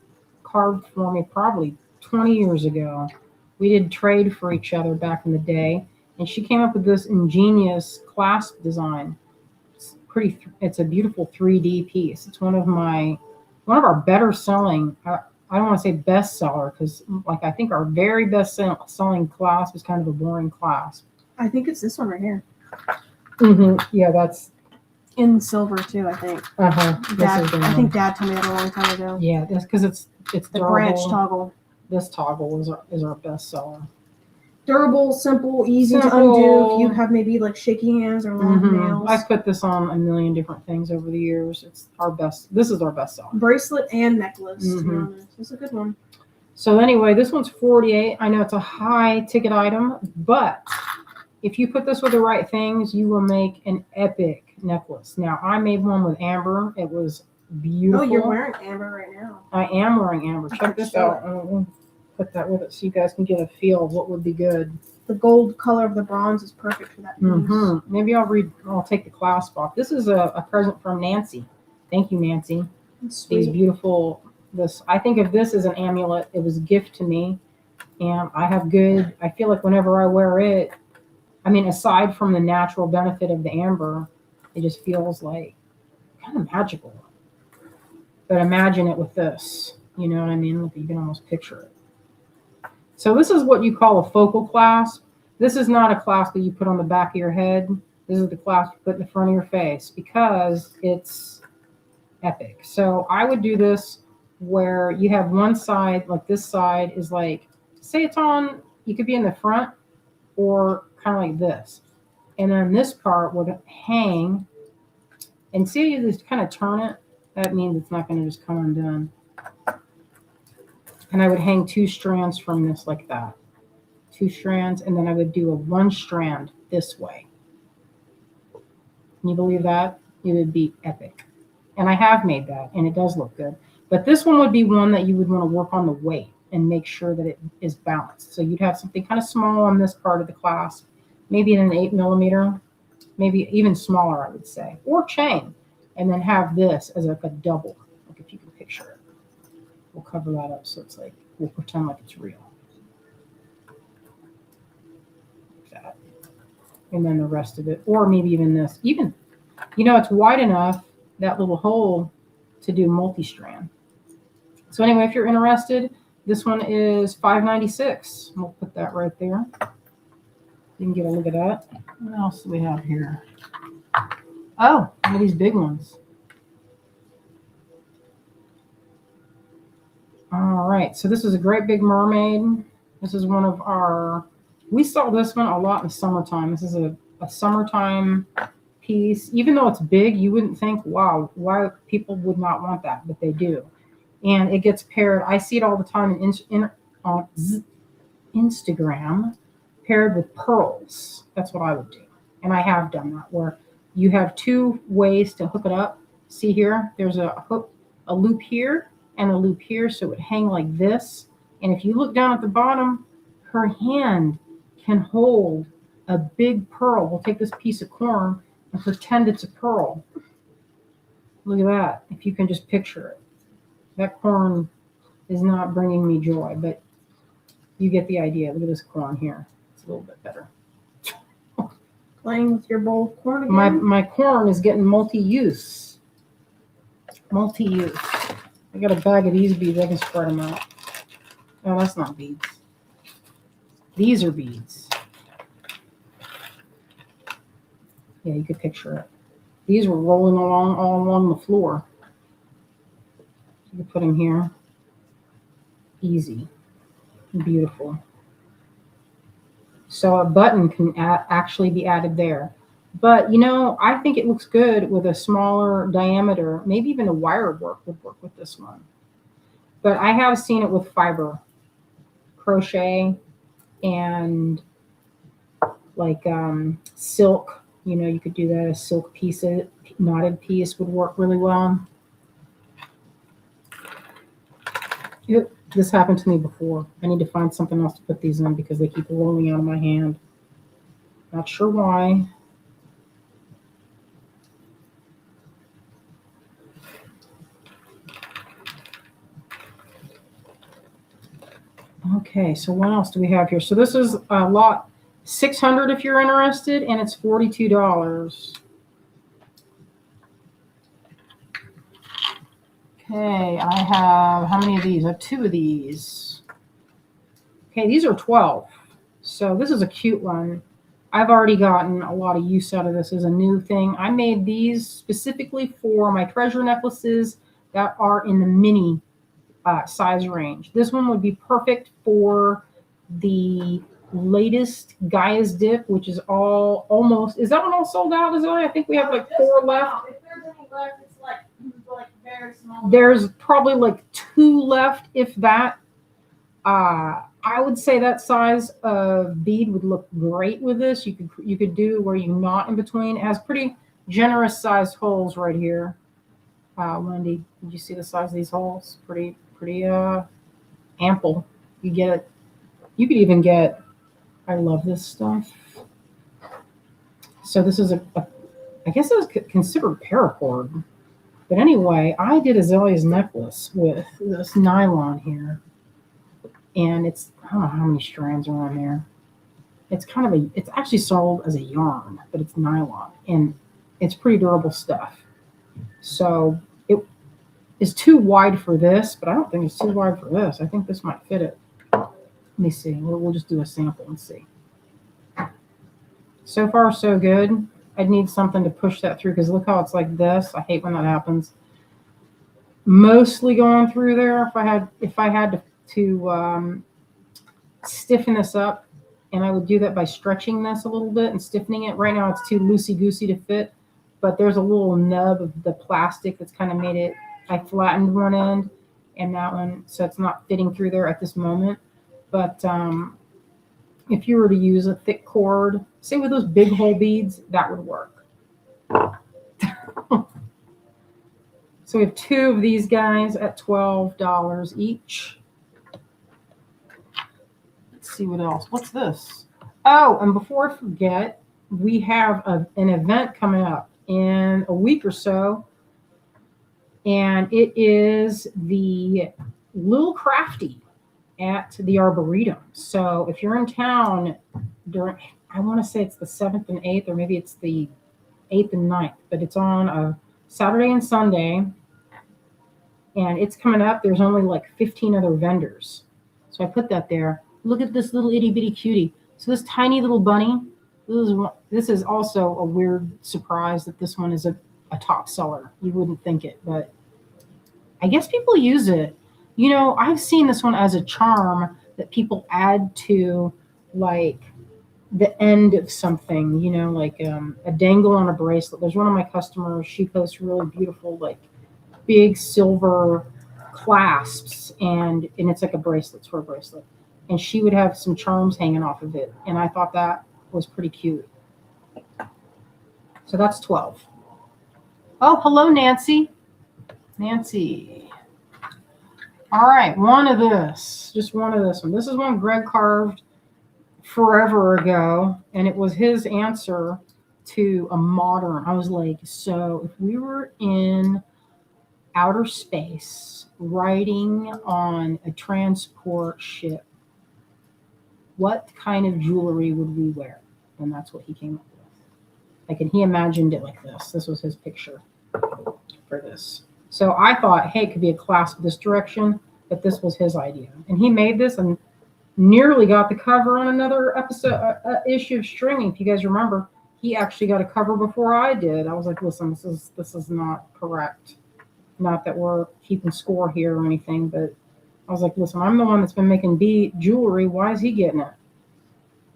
carved for me probably 20 years ago. We did trade for each other back in the day, and she came up with this ingenious clasp design. It's a beautiful 3D piece. It's one of our better selling. I don't want to say bestseller because, like, I think our very best selling clasp is kind of a boring clasp. I think it's this one right here. Yeah, that's in silver too. I think. I think Dad told me that a long time ago. Yeah, that's because it's the durable. Branch toggle. This toggle is our best seller. Durable, simple, easy to undo. If you have maybe like shaky hands or long nails. I've put this on a million different things over the years. It's our best. This is our best seller. Bracelet and necklace. To be honest, it's a good one. So anyway, this one's $48. I know it's a high ticket item, but if you put this with the right things, you will make an epic necklace. Now I made one with amber. It was beautiful. Oh, you're wearing amber right now. I am wearing amber. Check this out. Put that with it so you guys can get a feel of what would be good. The gold color of the bronze is perfect for that piece. Maybe I'll take the clasp off. This is a present from Nancy. Thank you, Nancy. These beautiful, I think of this as an amulet. It was a gift to me. And I feel like whenever I wear it, I mean, aside from the natural benefit of the amber, it just feels like kind of magical. But imagine it with this. You know what I mean? Like you can almost picture it. So this is what you call a focal clasp. This is not a clasp that you put on the back of your head. This is the clasp you put in the front of your face because it's epic. So I would do this where you have one side, like this side is like, say it's on, you could be in the front or kind of like this. And then this part would hang. And see, you just kind of turn it. That means it's not going to just come undone. And I would hang 2 strands from this like that. 2 strands, and then I would do a 1 strand this way. Can you believe that? It would be epic. And I have made that, and it does look good. But this one would be one that you would want to work on the weight and make sure that it is balanced. So you'd have something kind of small on this part of the clasp, maybe in an 8mm, maybe even smaller, I would say, or chain, and then have this as like a double, like if you can picture it. We'll cover that up so it's like, we'll pretend like it's real. Like that. And then the rest of it, or maybe even this. Even, it's wide enough, that little hole, to do multi-strand. So anyway, if you're interested, this one is $5.96. We'll put that right there. You can get a look at that. What else do we have here? Oh, look at these big ones. All right, so this is a great big mermaid. This is one of we sell this one a lot in the summertime. This is a summertime piece. Even though it's big, you wouldn't think, wow, why people would not want that, but they do. And it gets paired. I see it all the time on Instagram, paired with pearls. That's what I would do. And I have done that, where you have 2 ways to hook it up. See here, there's a loop here and a loop here, so it would hang like this. And if you look down at the bottom, her hand can hold a big pearl. We'll take this piece of corn and pretend it's a pearl. Look at that, if you can just picture it. That corn is not bringing me joy, but you get the idea. Look at this corn here. It's a little bit better. Playing with your bowl of corn again? My corn is getting multi-use. Multi-use. I got a bag of these beads. I can spread them out. Oh, that's not beads. These are beads. Yeah, you could picture it. These were rolling along all along the floor. You put them here. Easy. Beautiful. So a button can actually be added there. But, you know, I think it looks good with a smaller diameter. Maybe even a wire work would work with this one. But I have seen it with fiber, crochet, and like silk. You know, you could do that. A silk piece, a knotted piece would work really well. Yep, this happened to me before. I need to find something else to put these in because they keep rolling out of my hand. Not sure why. Okay, so what else do we have here? So this is lot 600 if you're interested, and it's $42. Okay, I have, how many of these? I have 2 of these. Okay, these are 12. So this is a cute one. I've already gotten a lot of use out of this as a new thing. I made these specifically for my treasure necklaces that are in the mini size range. This one would be perfect for the latest Gaia's Dip, which is all almost, is that one all sold out, is it? I think we have like 4 left. If there's any left, it's like very small. There's probably like 2 left, if that. I would say that size of bead would look great with this. You could do where you knot in between. It has pretty generous sized holes right here. Wendy, did you see the size of these holes? Pretty ample. You get it. You could even get, I love this stuff. So this is I guess it was considered paracord. But anyway, I did Azalea's necklace with this nylon here. And it's, I don't know how many strands are on there. It's kind of it's actually sold as a yarn, but it's nylon. And it's pretty durable stuff. So it is too wide for this, but I don't think it's too wide for this. I think this might fit it. Let me see. We'll just do a sample and see. So far, so good. I'd need something to push that through because look how it's like this. I hate when that happens. Mostly going through there. If I had to stiffen this up, and I would do that by stretching this a little bit and stiffening it. Right now it's too loosey-goosey to fit, but there's a little nub of the plastic that's kind of made it, I flattened one end and that one, so it's not fitting through there at this moment. But if you were to use a thick cord, say with those big hole beads, that would work. So we have 2 of these guys at $12 each. Let's see what else. What's this? Oh, and before I forget, we have an event coming up in a week or so. And it is the Little Crafty at the Arboretum. So if you're in town during, I want to say it's the 7th and 8th, or maybe it's the 8th and 9th, but it's on a Saturday and Sunday. And it's coming up. There's only like 15 other vendors. So I put that there. Look at this little itty bitty cutie. So this tiny little bunny, this is also a weird surprise that this one is a top seller. You wouldn't think it, but I guess people use it. You know, I've seen this one as a charm that people add to like the end of something, you know, like a dangle on a bracelet. There's one of my customers, she posts really beautiful, like big silver clasps, and it's like a bracelet, for a bracelet. And she would have some charms hanging off of it. And I thought that was pretty cute. So that's 12. Oh, hello, Nancy. Nancy. All right, one of this. Just one of this one. This is one Greg carved forever ago. And it was his answer to a modern. I was like, so if we were in outer space riding on a transport ship, what kind of jewelry would we wear? And that's what he came up with. Like, and he imagined it like this. This was his picture for this. So I thought, hey, it could be a clasp this direction, but this was his idea. And he made this and nearly got the cover on another episode, issue of Stringing. If you guys remember, he actually got a cover before I did. I was like, listen, this is not correct. Not that we're keeping score here or anything, but I was like, listen, I'm the one that's been making bead jewelry. Why is he getting it?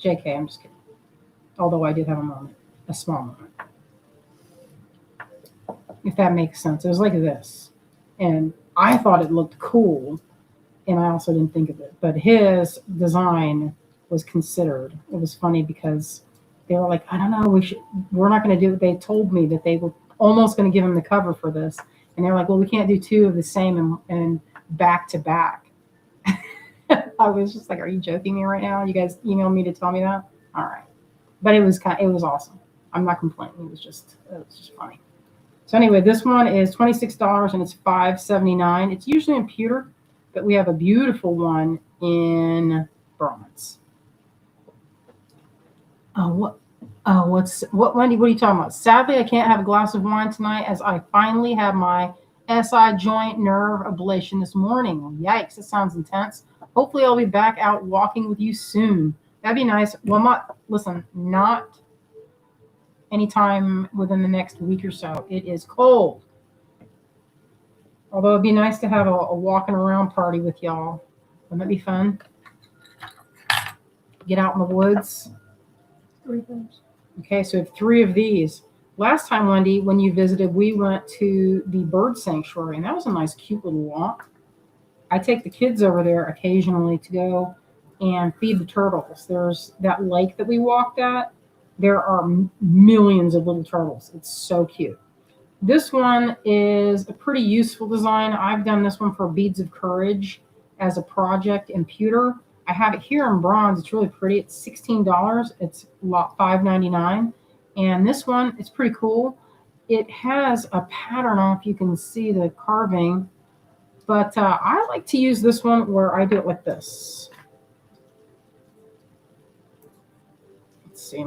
JK, I'm just kidding. Although I did have a moment, a small moment. If that makes sense. It was like this. And I thought it looked cool, and I also didn't think of it. But his design was considered. It was funny because they were like, I don't know, we're not going to do it. They told me that they were almost going to give him the cover for this. And they're like, well, we can't do two of the same and back to back. I was just like, are you joking me right now? You guys emailed me to tell me that? All right. But it was awesome. I'm not complaining. It was just funny. So anyway, this one is $26 and it's $5.79. It's usually in pewter, but we have a beautiful one in bronze. What, Wendy, what are you talking about? Sadly, I can't have a glass of wine tonight as I finally have my SI joint nerve ablation this morning. Yikes, it sounds intense. Hopefully I'll be back out walking with you soon. That'd be nice. Well, not anytime within the next week or so. It is cold. Although it'd be nice to have a walking around party with y'all. Wouldn't that be fun? Get out in the woods. 3 things. Okay, so we have 3 of these. Last time, Wendy, when you visited, we went to the bird sanctuary, and that was a nice, cute little walk. I take the kids over there occasionally to go and feed the turtles. There's that lake that we walked at. There are millions of little turtles. It's so cute. This one is a pretty useful design. I've done this one for Beads of Courage as a project in pewter. I have it here in bronze. It's really pretty. It's $16. It's lot $5.99. And this one, it's pretty cool. It has a pattern. I don't know if you can see the carving, but I like to use this one where I do it like this. Let's see,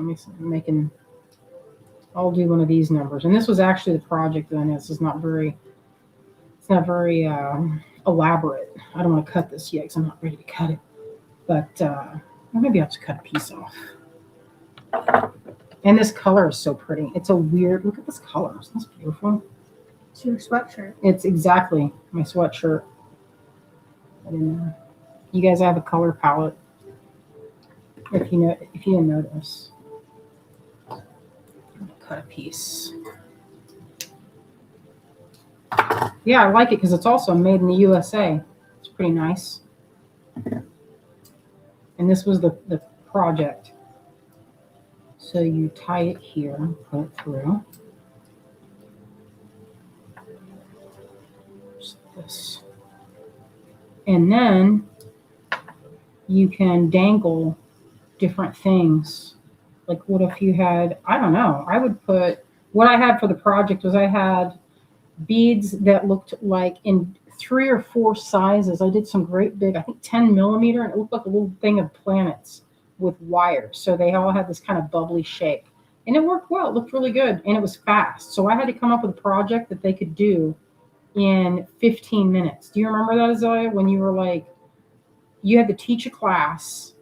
I'll do one of these numbers. And this was actually the project that I know. This is not very, elaborate. I don't want to cut this yet because I'm not ready to cut it. But well, maybe I'll just cut a piece off. And this color is so pretty. It's a weird, look at this color. Isn't this beautiful? It's your sweatshirt. It's exactly my sweatshirt. I didn't know. You guys have a color palette. If you didn't notice. Cut a piece. Yeah, I like it because it's also made in the USA. It's pretty nice. And this was the project. So you tie it here, put it through. Just like this. And then you can dangle different things. Like what if you had, I don't know, I would put, what I had for the project was I had beads that looked like in 3 or 4 sizes. I did some great big, I think 10 millimeter, and it looked like a little thing of planets with wires. So they all had this kind of bubbly shape. And it worked well. It looked really good. And it was fast. So I had to come up with a project that they could do in 15 minutes. Do you remember that, Azalea? When you were like, you had to teach a class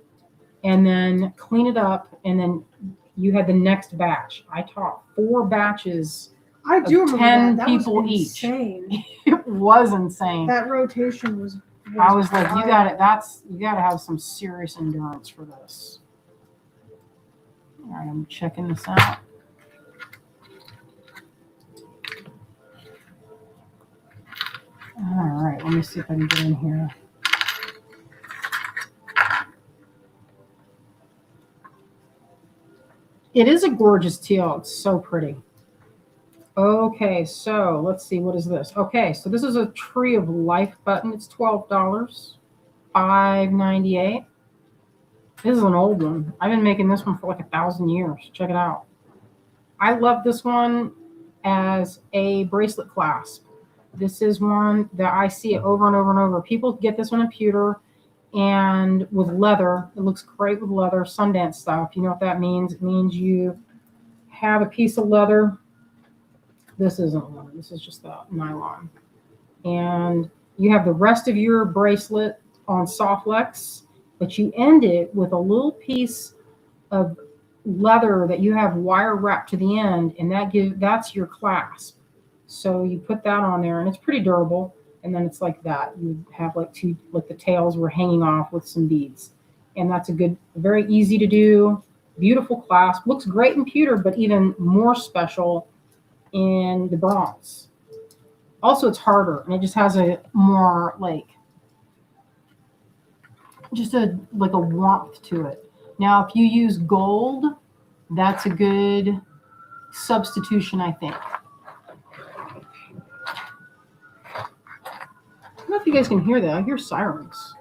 and then clean it up, and then you had the next batch. I taught 4 batches. I do remember 10 that. people was each. Insane. It was insane. That rotation was I was like, you gotta have some serious endurance for this. All right, I'm checking this out. All right, let me see if I can get in here. It is a gorgeous teal. It's so pretty. Okay, so let's see. What is this? Okay, so this is a Tree of Life button. It's $12, $5.98. This is an old one. I've been making this one for like 1,000 years. Check it out. I love this one as a bracelet clasp. This is one that I see over and over and over. People get this one in pewter and with leather. It looks great with leather, Sundance style. If you know what that means, it means you have a piece of leather. This isn't leather. This is just the nylon. And you have the rest of your bracelet on soft flex, but you end it with a little piece of leather that you have wire wrapped to the end, and that's your clasp. So you put that on there, and it's pretty durable. And then it's like that. You have like the tails were hanging off with some beads, and that's a good, very easy to do, beautiful clasp. Looks great in pewter, but even more special in the bronze. Also, it's harder, and it just has a more like just a warmth to it. Now, if you use gold, that's a good substitution, I think. I don't know if you guys can hear that. I hear sirens.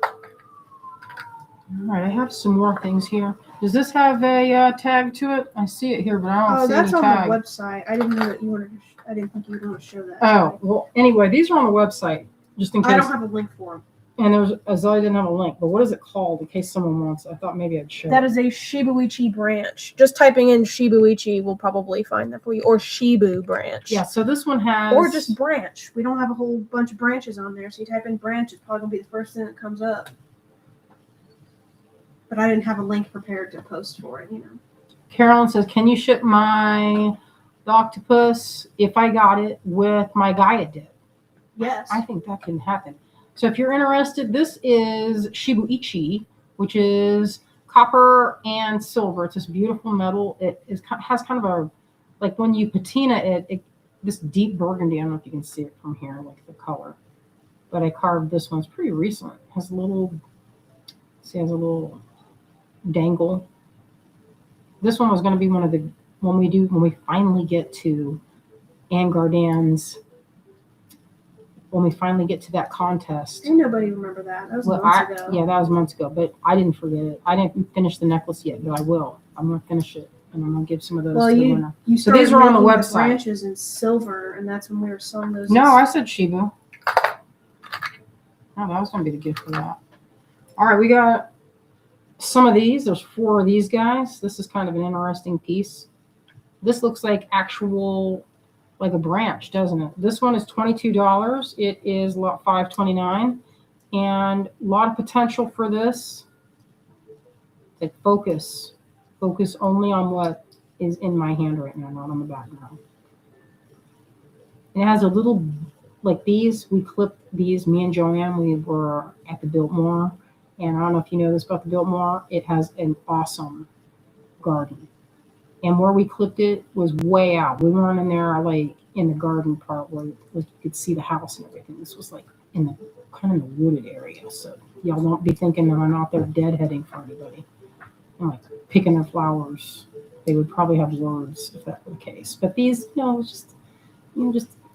All right, I have some more things here. Does this have a tag to it? I see it here, but I don't see any tag. Oh, that's on the website. I didn't know that you wanted. I didn't think you would want to show that. Oh, well, anyway, these are on the website, just in case. I don't have a link for them. And I didn't have a link, but what is it called in case someone wants it? I thought maybe I'd show That is a Shibuichi branch. Just typing in Shibuichi will probably find that for you. Or Shibu branch. Yeah, so this one has... Or just branch. We don't have a whole bunch of branches on there, so you type in branch, it's probably going to be the first thing that comes up. But I didn't have a link prepared to post for it, Carolyn says, can you ship the octopus if I got it with my Gaia dip? Yes. I think that can happen. So if you're interested, this is Shibuichi, which is copper and silver. It's this beautiful metal. It has kind of a, like when you patina it, this deep burgundy. I don't know if you can see it from here, like the color. But I carved this one. It's pretty recent. It has a little, has a little dangle. This one was going to be one of the, when we finally get to Anne Gardan's, when we finally get to that contest. Ain't nobody remember that. That was months ago. Yeah, that was months ago, but I didn't forget it. I didn't finish the necklace yet, but I will. I'm going to finish it, and I'm going to give some of those to the winner. So these are on the website. The branches in silver, and that's when we were selling those. No, I said Shibu. Oh, that was going to be the gift for that. All right, we got some of these. There's 4 of these guys. This is kind of an interesting piece. This looks like actual... like a branch, doesn't it? This one is $22. It is lot $5.29, and a lot of potential for this. Like focus only on what is in my hand right now, not on the background. It has a little, like these, we clipped these, me and Joanne, we were at the Biltmore, and I don't know if you know this about the Biltmore, it has an awesome garden. And where we clipped it was way out. We weren't in there like in the garden part where you could see the house and everything. This was like in the kind of the wooded area. So y'all don't be thinking that I'm out there deadheading for anybody. I'm like picking their flowers. They would probably have words if that were the case. But these, just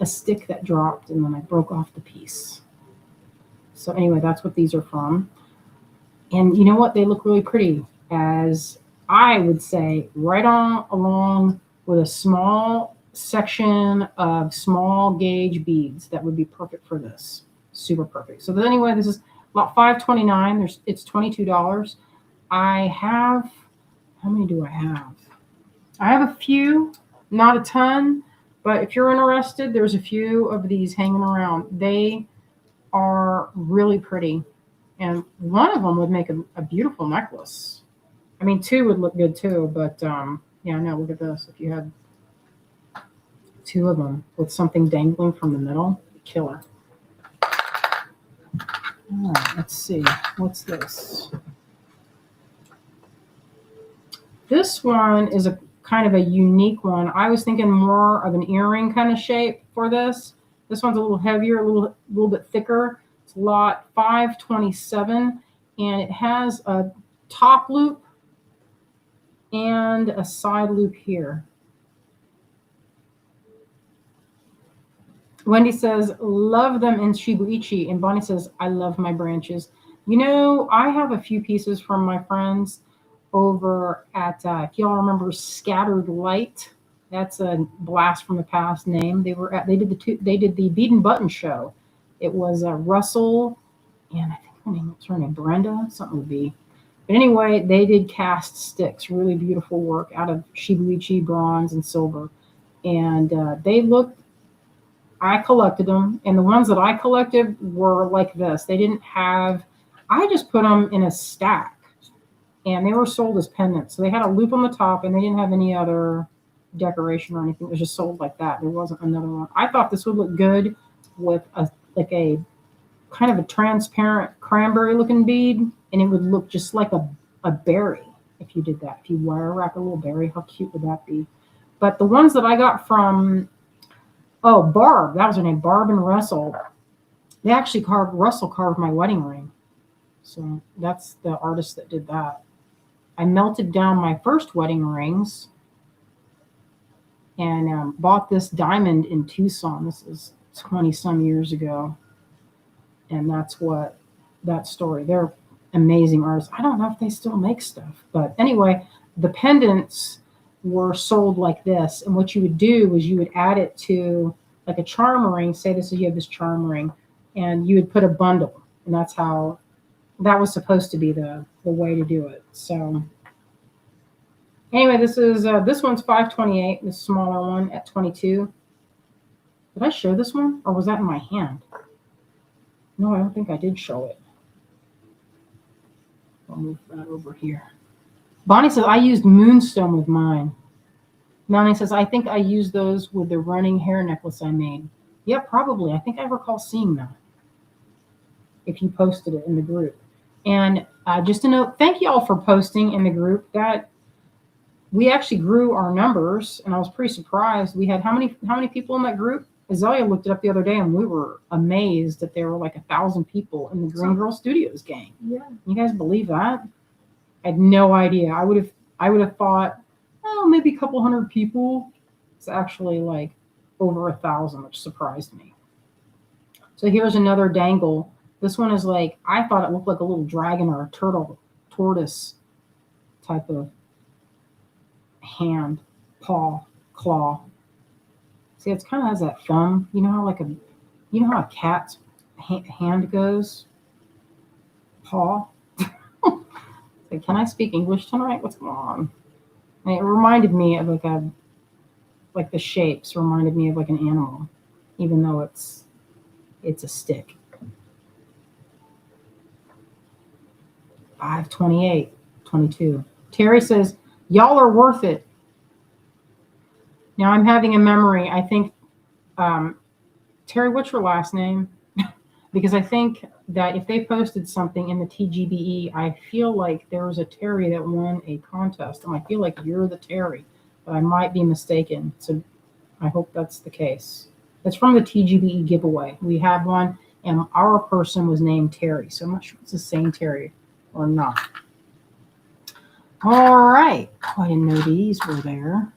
a stick that dropped, and then I broke off the piece. So anyway, that's what these are from. And you know what? They look really pretty, as I would say, right on along with a small section of small gauge beads. That would be perfect for this. Super perfect. So then anyway, this is lot $5.29. It's $22. I have, how many do I have? I have a few, not a ton, but if you're interested, there's a few of these hanging around. They are really pretty. And one of them would make a beautiful necklace. I mean, 2 would look good too, but yeah, no, look at this. If you had 2 of them with something dangling from the middle, killer. All right, let's see. What's this? This one is a kind of a unique one. I was thinking more of an earring kind of shape for this. This one's a little heavier, a little bit thicker. It's lot 527, and it has a top loop and a side loop here. Wendy says, love them in Shibuichi. And Bonnie says, I love my branches. I have a few pieces from my friends over at, if y'all remember Scattered Light, that's a blast from the past name. They did the Bead and Button show. It was Russell, and I think what's her name, Brenda, something would be. But anyway, they did cast sticks, really beautiful work out of Shibuichi bronze and silver. And they looked, I collected them, and the ones that I collected were like this. They didn't have, I just put them in a stack. and they were sold as pendants. So they had a loop on the top, and they didn't have any other decoration or anything. It was just sold like that. There wasn't another one. I thought this would look good with a kind of a transparent cranberry looking bead, and it would look just like a berry if you did that. If you wire wrap a little berry, how cute would that be? But the ones that I got from, Barb, that was her name, Barb and Russell. They actually Russell carved my wedding ring. So that's the artist that did that. I melted down my first wedding rings and bought this diamond in Tucson. This is 20 some years ago. And that's what that story. They're amazing artists. I don't know if they still make stuff, but anyway, the pendants were sold like this. And what you would do was you would add it to like a charm ring. Say this is, you have this charm ring, and you would put a bundle, and that's how that was supposed to be the way to do it. So anyway, this one's $5.28. This smaller one at $22. Did I show this one, or was that in my hand? No, I don't think I did show it. I'll move that over here. Bonnie says, I used moonstone with mine. Melanie says, I think I used those with the running hair necklace I made. Yeah, probably. I think I recall seeing that if you posted it in the group. And just a note, thank you all for posting in the group. That we actually grew our numbers, and I was pretty surprised. We had how many people in that group? Azalea looked it up the other day, and we were amazed that there were like 1,000 people in the Greengirlstudios gang. Yeah. You guys believe that? I had no idea. I would have thought, maybe a couple hundred people. It's actually like over 1,000, which surprised me. So here's another dangle. This one is like, I thought it looked like a little dragon or a tortoise type of hand, paw, claw. See, it's kind of has that thumb. You know how a cat's hand goes? Paw. Like, can I speak English tonight? What's going on? And it reminded me of like the shapes reminded me of like an animal, even though it's a stick. $5.28, $22. Terry says, y'all are worth it. Now I'm having a memory. I think, Terry, what's your last name? Because I think that if they posted something in the TGBE, I feel like there was a Terry that won a contest, and I feel like you're the Terry, but I might be mistaken. So I hope that's the case. It's from the TGBE giveaway. We had one, and our person was named Terry. So I'm not sure if it's the same Terry or not. All right. Oh, I didn't know these were there.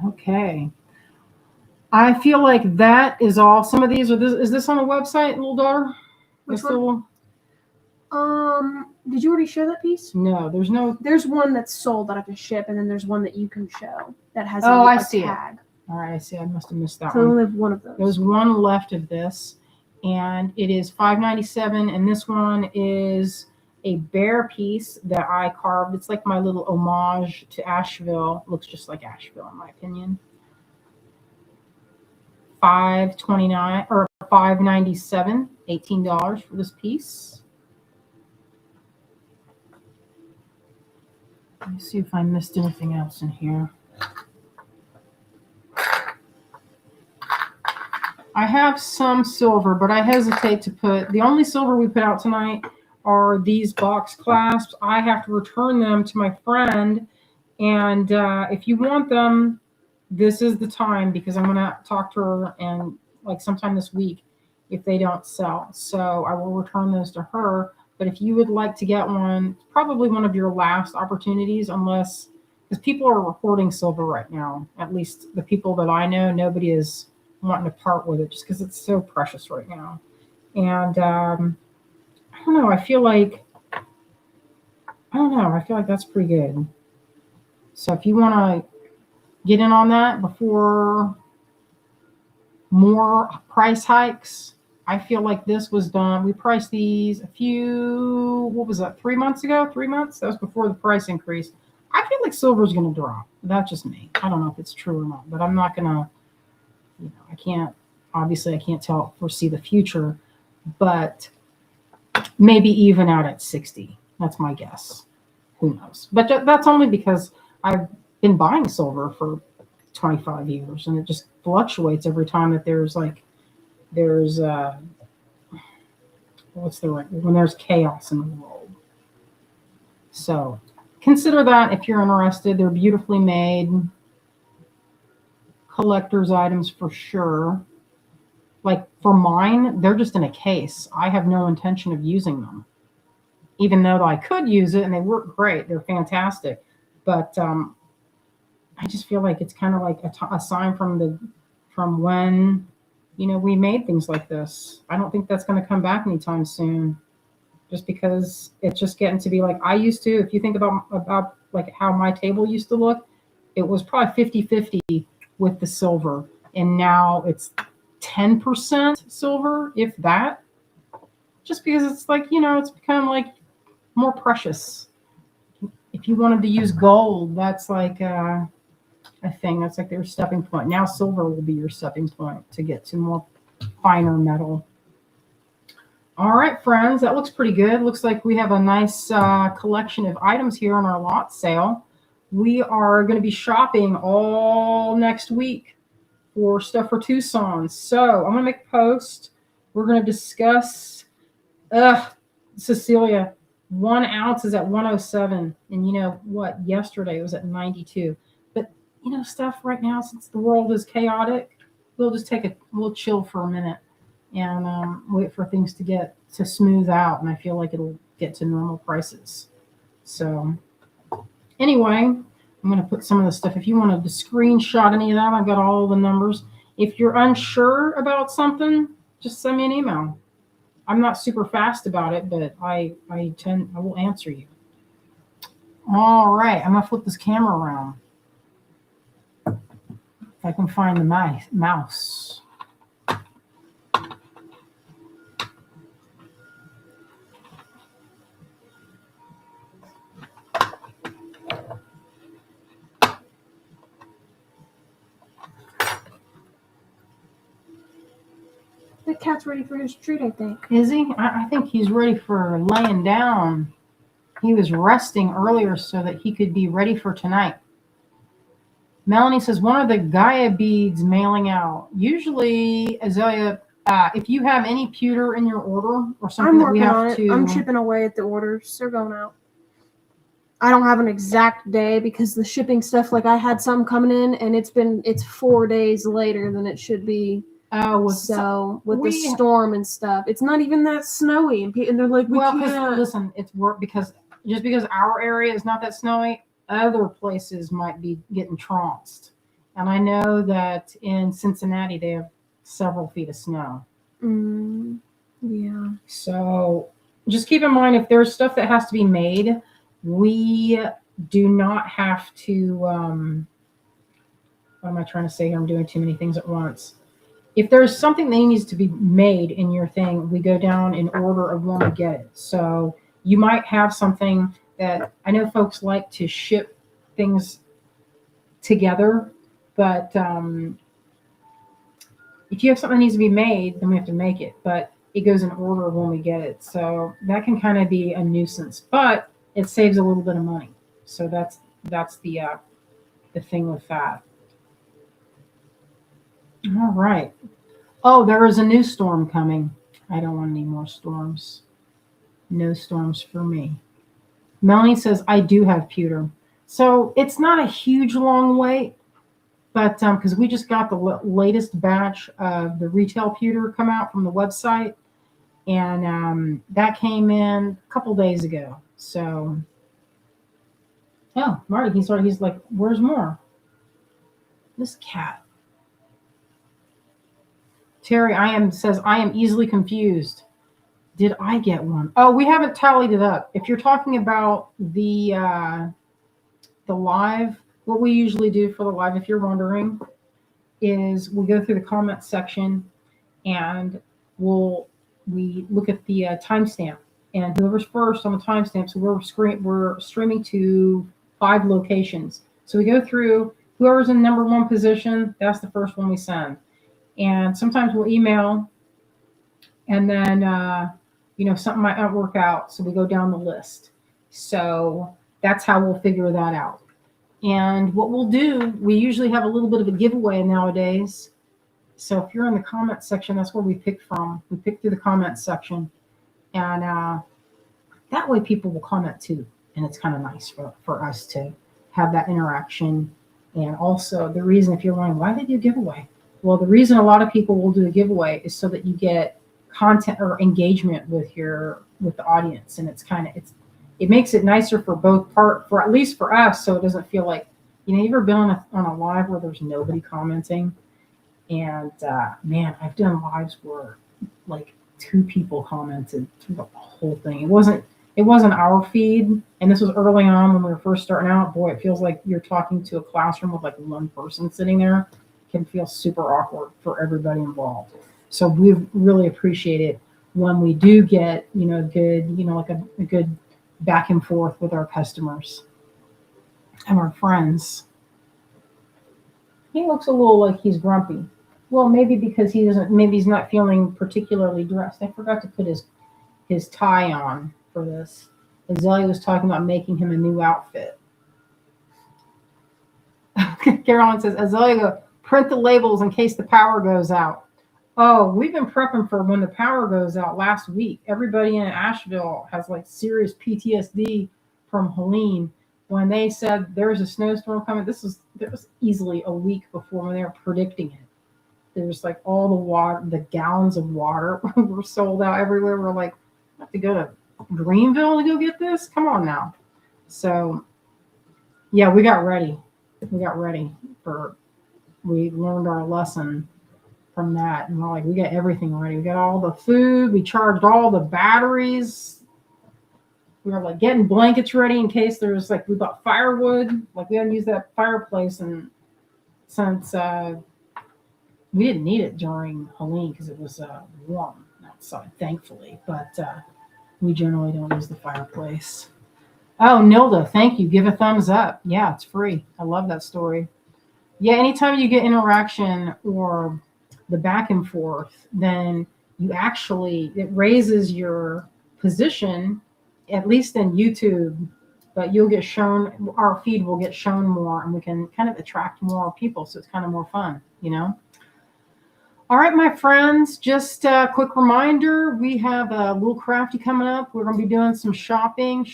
Okay. I feel like that is all. Some of these are is this on a website, little daughter? Which one? Did you already show that piece? No, there's no. There's one that's sold that I can ship, and then there's one that you can show that has I a see tag. All right, I see. I must have missed that So one. I only have one of those. There's one left of this, and it is $5.97, and this one is a bear piece that I carved. It's like my little homage to Asheville. It looks just like Asheville, in my opinion. $5.29 or $5.97, $18 for this piece. Let me see if I missed anything else in here. I have some silver, but I hesitate to put, the only silver we put out tonight are these box clasps. I have to return them to my friend, and if you want them, this is the time, because I'm going to talk to her and like sometime this week if they don't sell. So I will return those to her. But if you would like to get one, it's probably one of your last opportunities, unless, because people are hoarding silver right now. At least the people that I know, nobody is wanting to part with it just because it's so precious right now. And I don't know. I feel like that's pretty good. So if you want to get in on that before more price hikes, I feel like this was done. We priced these a few, what was that, 3 months ago? 3 months? That was before the price increase. I feel like silver's going to drop. That's just me. I don't know if it's true or not, but I'm not going to, I can't foresee the future, but maybe even out at 60. That's my guess. Who knows? But that's only because I've been buying silver for 25 years, and it just fluctuates every time that there's what's the right when there's chaos in the world. So consider that if you're interested. They're beautifully made collector's items for sure. Like for mine, they're just in a case. I have no intention of using them, even though I could use it, and they work great. They're fantastic, but I just feel like it's kind of like a sign from when we made things like this. I don't think that's going to come back anytime soon, just because it's just getting to be like I used to. If you think about like how my table used to look, it was probably 50-50 with the silver, and now it's 10% silver, if that, just because it's like, it's become like more precious. If you wanted to use gold, that's like a thing. That's like their stepping point. Now silver will be your stepping point to get to more finer metal. All right, friends, that looks pretty good. Looks like we have a nice collection of items here on our lot sale. We are going to be shopping all next week for stuff for Tucson. So I'm going to make a post. We're going to discuss, Cecilia, 1 ounce is at 107. And you know what? Yesterday it was at 92. But, stuff right now, since the world is chaotic, we'll chill for a minute and wait for things to smooth out. And I feel like it'll get to normal prices. So anyway, I'm going to put some of the stuff. If you wanted to screenshot any of that, I've got all the numbers. If you're unsure about something, just send me an email. I'm not super fast about it, but I will answer you. All right, I'm going to flip this camera around. If I can find the mouse. The cat's ready for his treat, I think. Is he? I think he's ready for laying down. He was resting earlier so that he could be ready for tonight. Melanie says, one of the Gaia beads mailing out. Usually, Azalea, if you have any pewter in your order or something that we have to... I'm chipping away at the orders. They're going out. I don't have an exact day because the shipping stuff, like I had some coming in and it's 4 days later than it should be. Oh, so with the storm and stuff, it's not even that snowy, and they're like, listen, it's work because our area is not that snowy, other places might be getting trounced, and I know that in Cincinnati they have several feet of snow. Yeah. So just keep in mind if there's stuff that has to be made, we do not have to. What am I trying to say here? I'm doing too many things at once. If there's something that needs to be made in your thing, we go down in order of when we get it. So you might have something that I know folks like to ship things together, but if you have something that needs to be made, then we have to make it. But it goes in order of when we get it. So that can kind of be a nuisance, but it saves a little bit of money. So that's the thing with that. All right. Oh, there is a new storm coming. I don't want any more storms. No storms for me. Melanie says, I do have pewter. So it's not a huge long wait, but because we just got the latest batch of the retail pewter come out from the website, and that came in a couple days ago. So, Marty, he's like, where's more? This cat. Terry, says, I am easily confused. Did I get one? Oh, we haven't tallied it up. If you're talking about the live, what we usually do for the live, if you're wondering, is we go through the comment section and we look at the timestamp, and whoever's first on the timestamp. So we're streaming to 5 locations. So we go through whoever's in number 1 position. That's the first one we send. And sometimes we'll email, and then something might not work out, so we go down the list. So that's how we'll figure that out. And what we'll do, we usually have a little bit of a giveaway nowadays. So if you're in the comment section, that's where we pick from. We pick through the comment section. And that way people will comment too. And it's kind of nice for us to have that interaction. And also the reason, if you're wondering, why did you giveaway? Well, the reason a lot of people will do a giveaway is so that you get content or engagement with the audience. And it makes it nicer for both for at least for us, so it doesn't feel like, you ever been on a live where there's nobody commenting? And man, I've done lives where like 2 people commented through the whole thing. It wasn't our feed, and this was early on when we were first starting out. Boy, it feels like you're talking to a classroom with like 1 person sitting there. It can feel super awkward for everybody involved. So we really appreciate it when we do get good, like a good back and forth with our customers and our friends. He looks a little like he's grumpy. Well, maybe because maybe he's not feeling particularly dressed. I forgot to put his tie on for this. Azalea was talking about making him a new outfit. Carolyn says, Azalea, print the labels in case the power goes out. Oh, we've been prepping for when the power goes out last week. Everybody in Asheville has like serious PTSD from Helene. When they said there's a snowstorm coming, there was easily a week before when they were predicting it. There's like all the water, the gallons of water were sold out everywhere. We're like, I have to go to Greenville to go get this? Come on now. So yeah, we got ready. We learned our lesson from that. And we're like, we got everything ready. We got all the food. We charged all the batteries. We were like getting blankets ready in case there's like, we bought firewood. Like we hadn't used that fireplace since we didn't need it during Helene because it was warm outside, thankfully. But we generally don't use the fireplace. Oh, Nilda, thank you. Give a thumbs up. Yeah, it's free. I love that story. Yeah, anytime you get interaction or the back and forth, then it raises your position, at least in YouTube, but you'll get shown, our feed will get shown more, and we can kind of attract more people. So it's kind of more fun, All right, my friends, just a quick reminder, we have a little crafty coming up. We're going to be doing some shopping.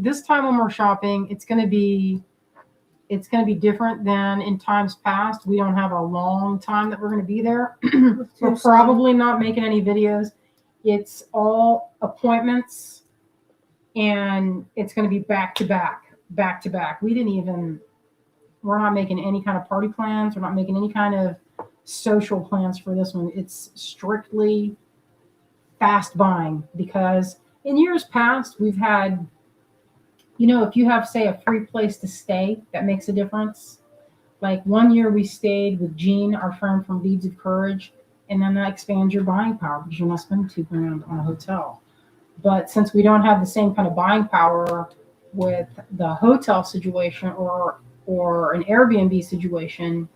This time when we're shopping, it's going to be different than in times past. We don't have a long time that we're going to be there. We're probably not making any videos. It's all appointments, and it's going to be back to back. We're not making any kind of party plans. We're not making any kind of social plans for this one. It's strictly fast buying, because in years past we've had, if you have, say, a free place to stay, that makes a difference. Like one year we stayed with Jean, our friend from Deeds of Courage, and then that expands your buying power because you're not spending $2,000 on a hotel. But since we don't have the same kind of buying power with the hotel situation or an Airbnb situation,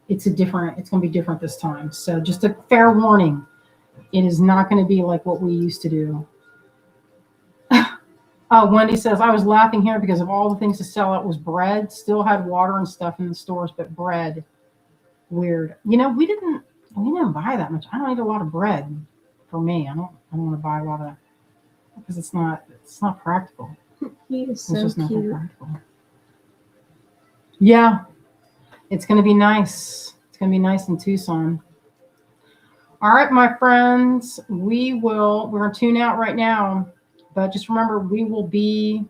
it's going to be different this time. So just a fair warning, it is not going to be like what we used to do. Wendy says, I was laughing here because of all the things to sell out was bread. Still had water and stuff in the stores, but bread. Weird. We didn't buy that much. I don't eat a lot of bread. For me, I don't want to buy a lot of, because it's not practical. He is so cute. Practical. Yeah. It's going to be nice. It's going to be nice in Tucson. All right, my friends, we're going to tune out right now, but just remember, we will be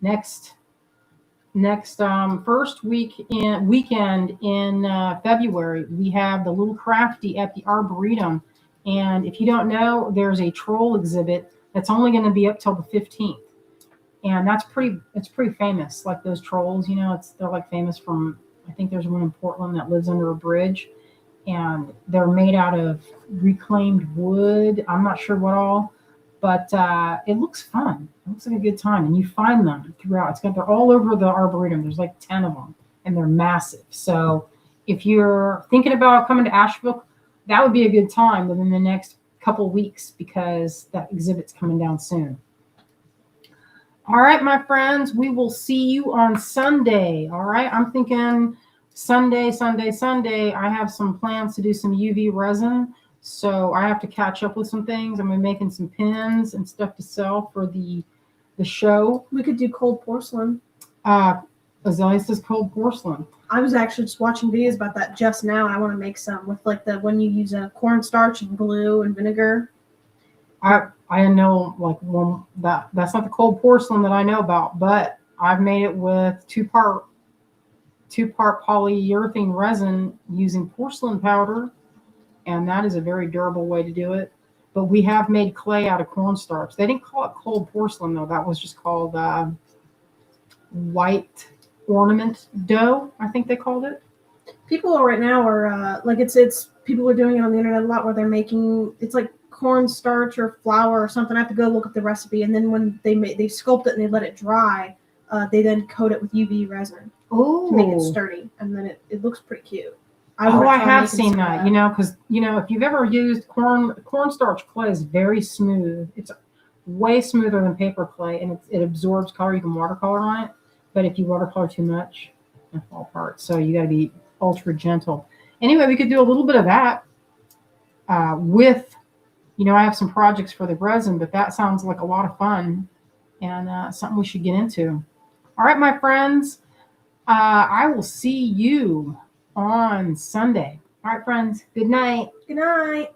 next first weekend in February. We have the Little Crafty at the Arboretum. And if you don't know, there's a troll exhibit that's only going to be up till the 15th. And it's pretty famous. Like those trolls, they're like famous from, I think there's one in Portland that lives under a bridge, and they're made out of reclaimed wood. I'm not sure what all, but it looks fun. It looks like a good time, and you find them throughout. They're all over the Arboretum. There's like 10 of them, and they're massive. So if you're thinking about coming to Asheville, that would be a good time within the next couple weeks, because that exhibit's coming down soon. All right, my friends, we will see you on Sunday. All right, I'm thinking Sunday. I have some plans to do some UV resin, so I have to catch up with some things. I'm gonna be making some pins and stuff to sell for the show. We could do cold porcelain. Azalea says cold porcelain. I was actually just watching videos about that just now, and I want to make some with like the when you use a cornstarch and glue and vinegar. I know like one that's not the cold porcelain that I know about, but I've made it with two-part polyurethane resin using porcelain powder, and that is a very durable way to do it. But we have made clay out of cornstarch. They didn't call it cold porcelain though. That was just called white ornament dough, I think they called it. People right now are like it's people are doing it on the internet a lot where they're making it's like cornstarch or flour or something. I have to go look up the recipe, and then when they sculpt it and they let it dry, they then coat it with UV resin to make it sturdy, and then it looks pretty cute. I have seen that. Because if you've ever used cornstarch clay is very smooth. It's way smoother than paper clay, and it absorbs color. You can watercolor on it, but if you watercolor too much, it'll fall apart. So you got to be ultra gentle. Anyway, we could do a little bit of that with. I have some projects for the resin, but that sounds like a lot of fun and something we should get into. All right, my friends, I will see you on Sunday. All right, friends, good night. Good night.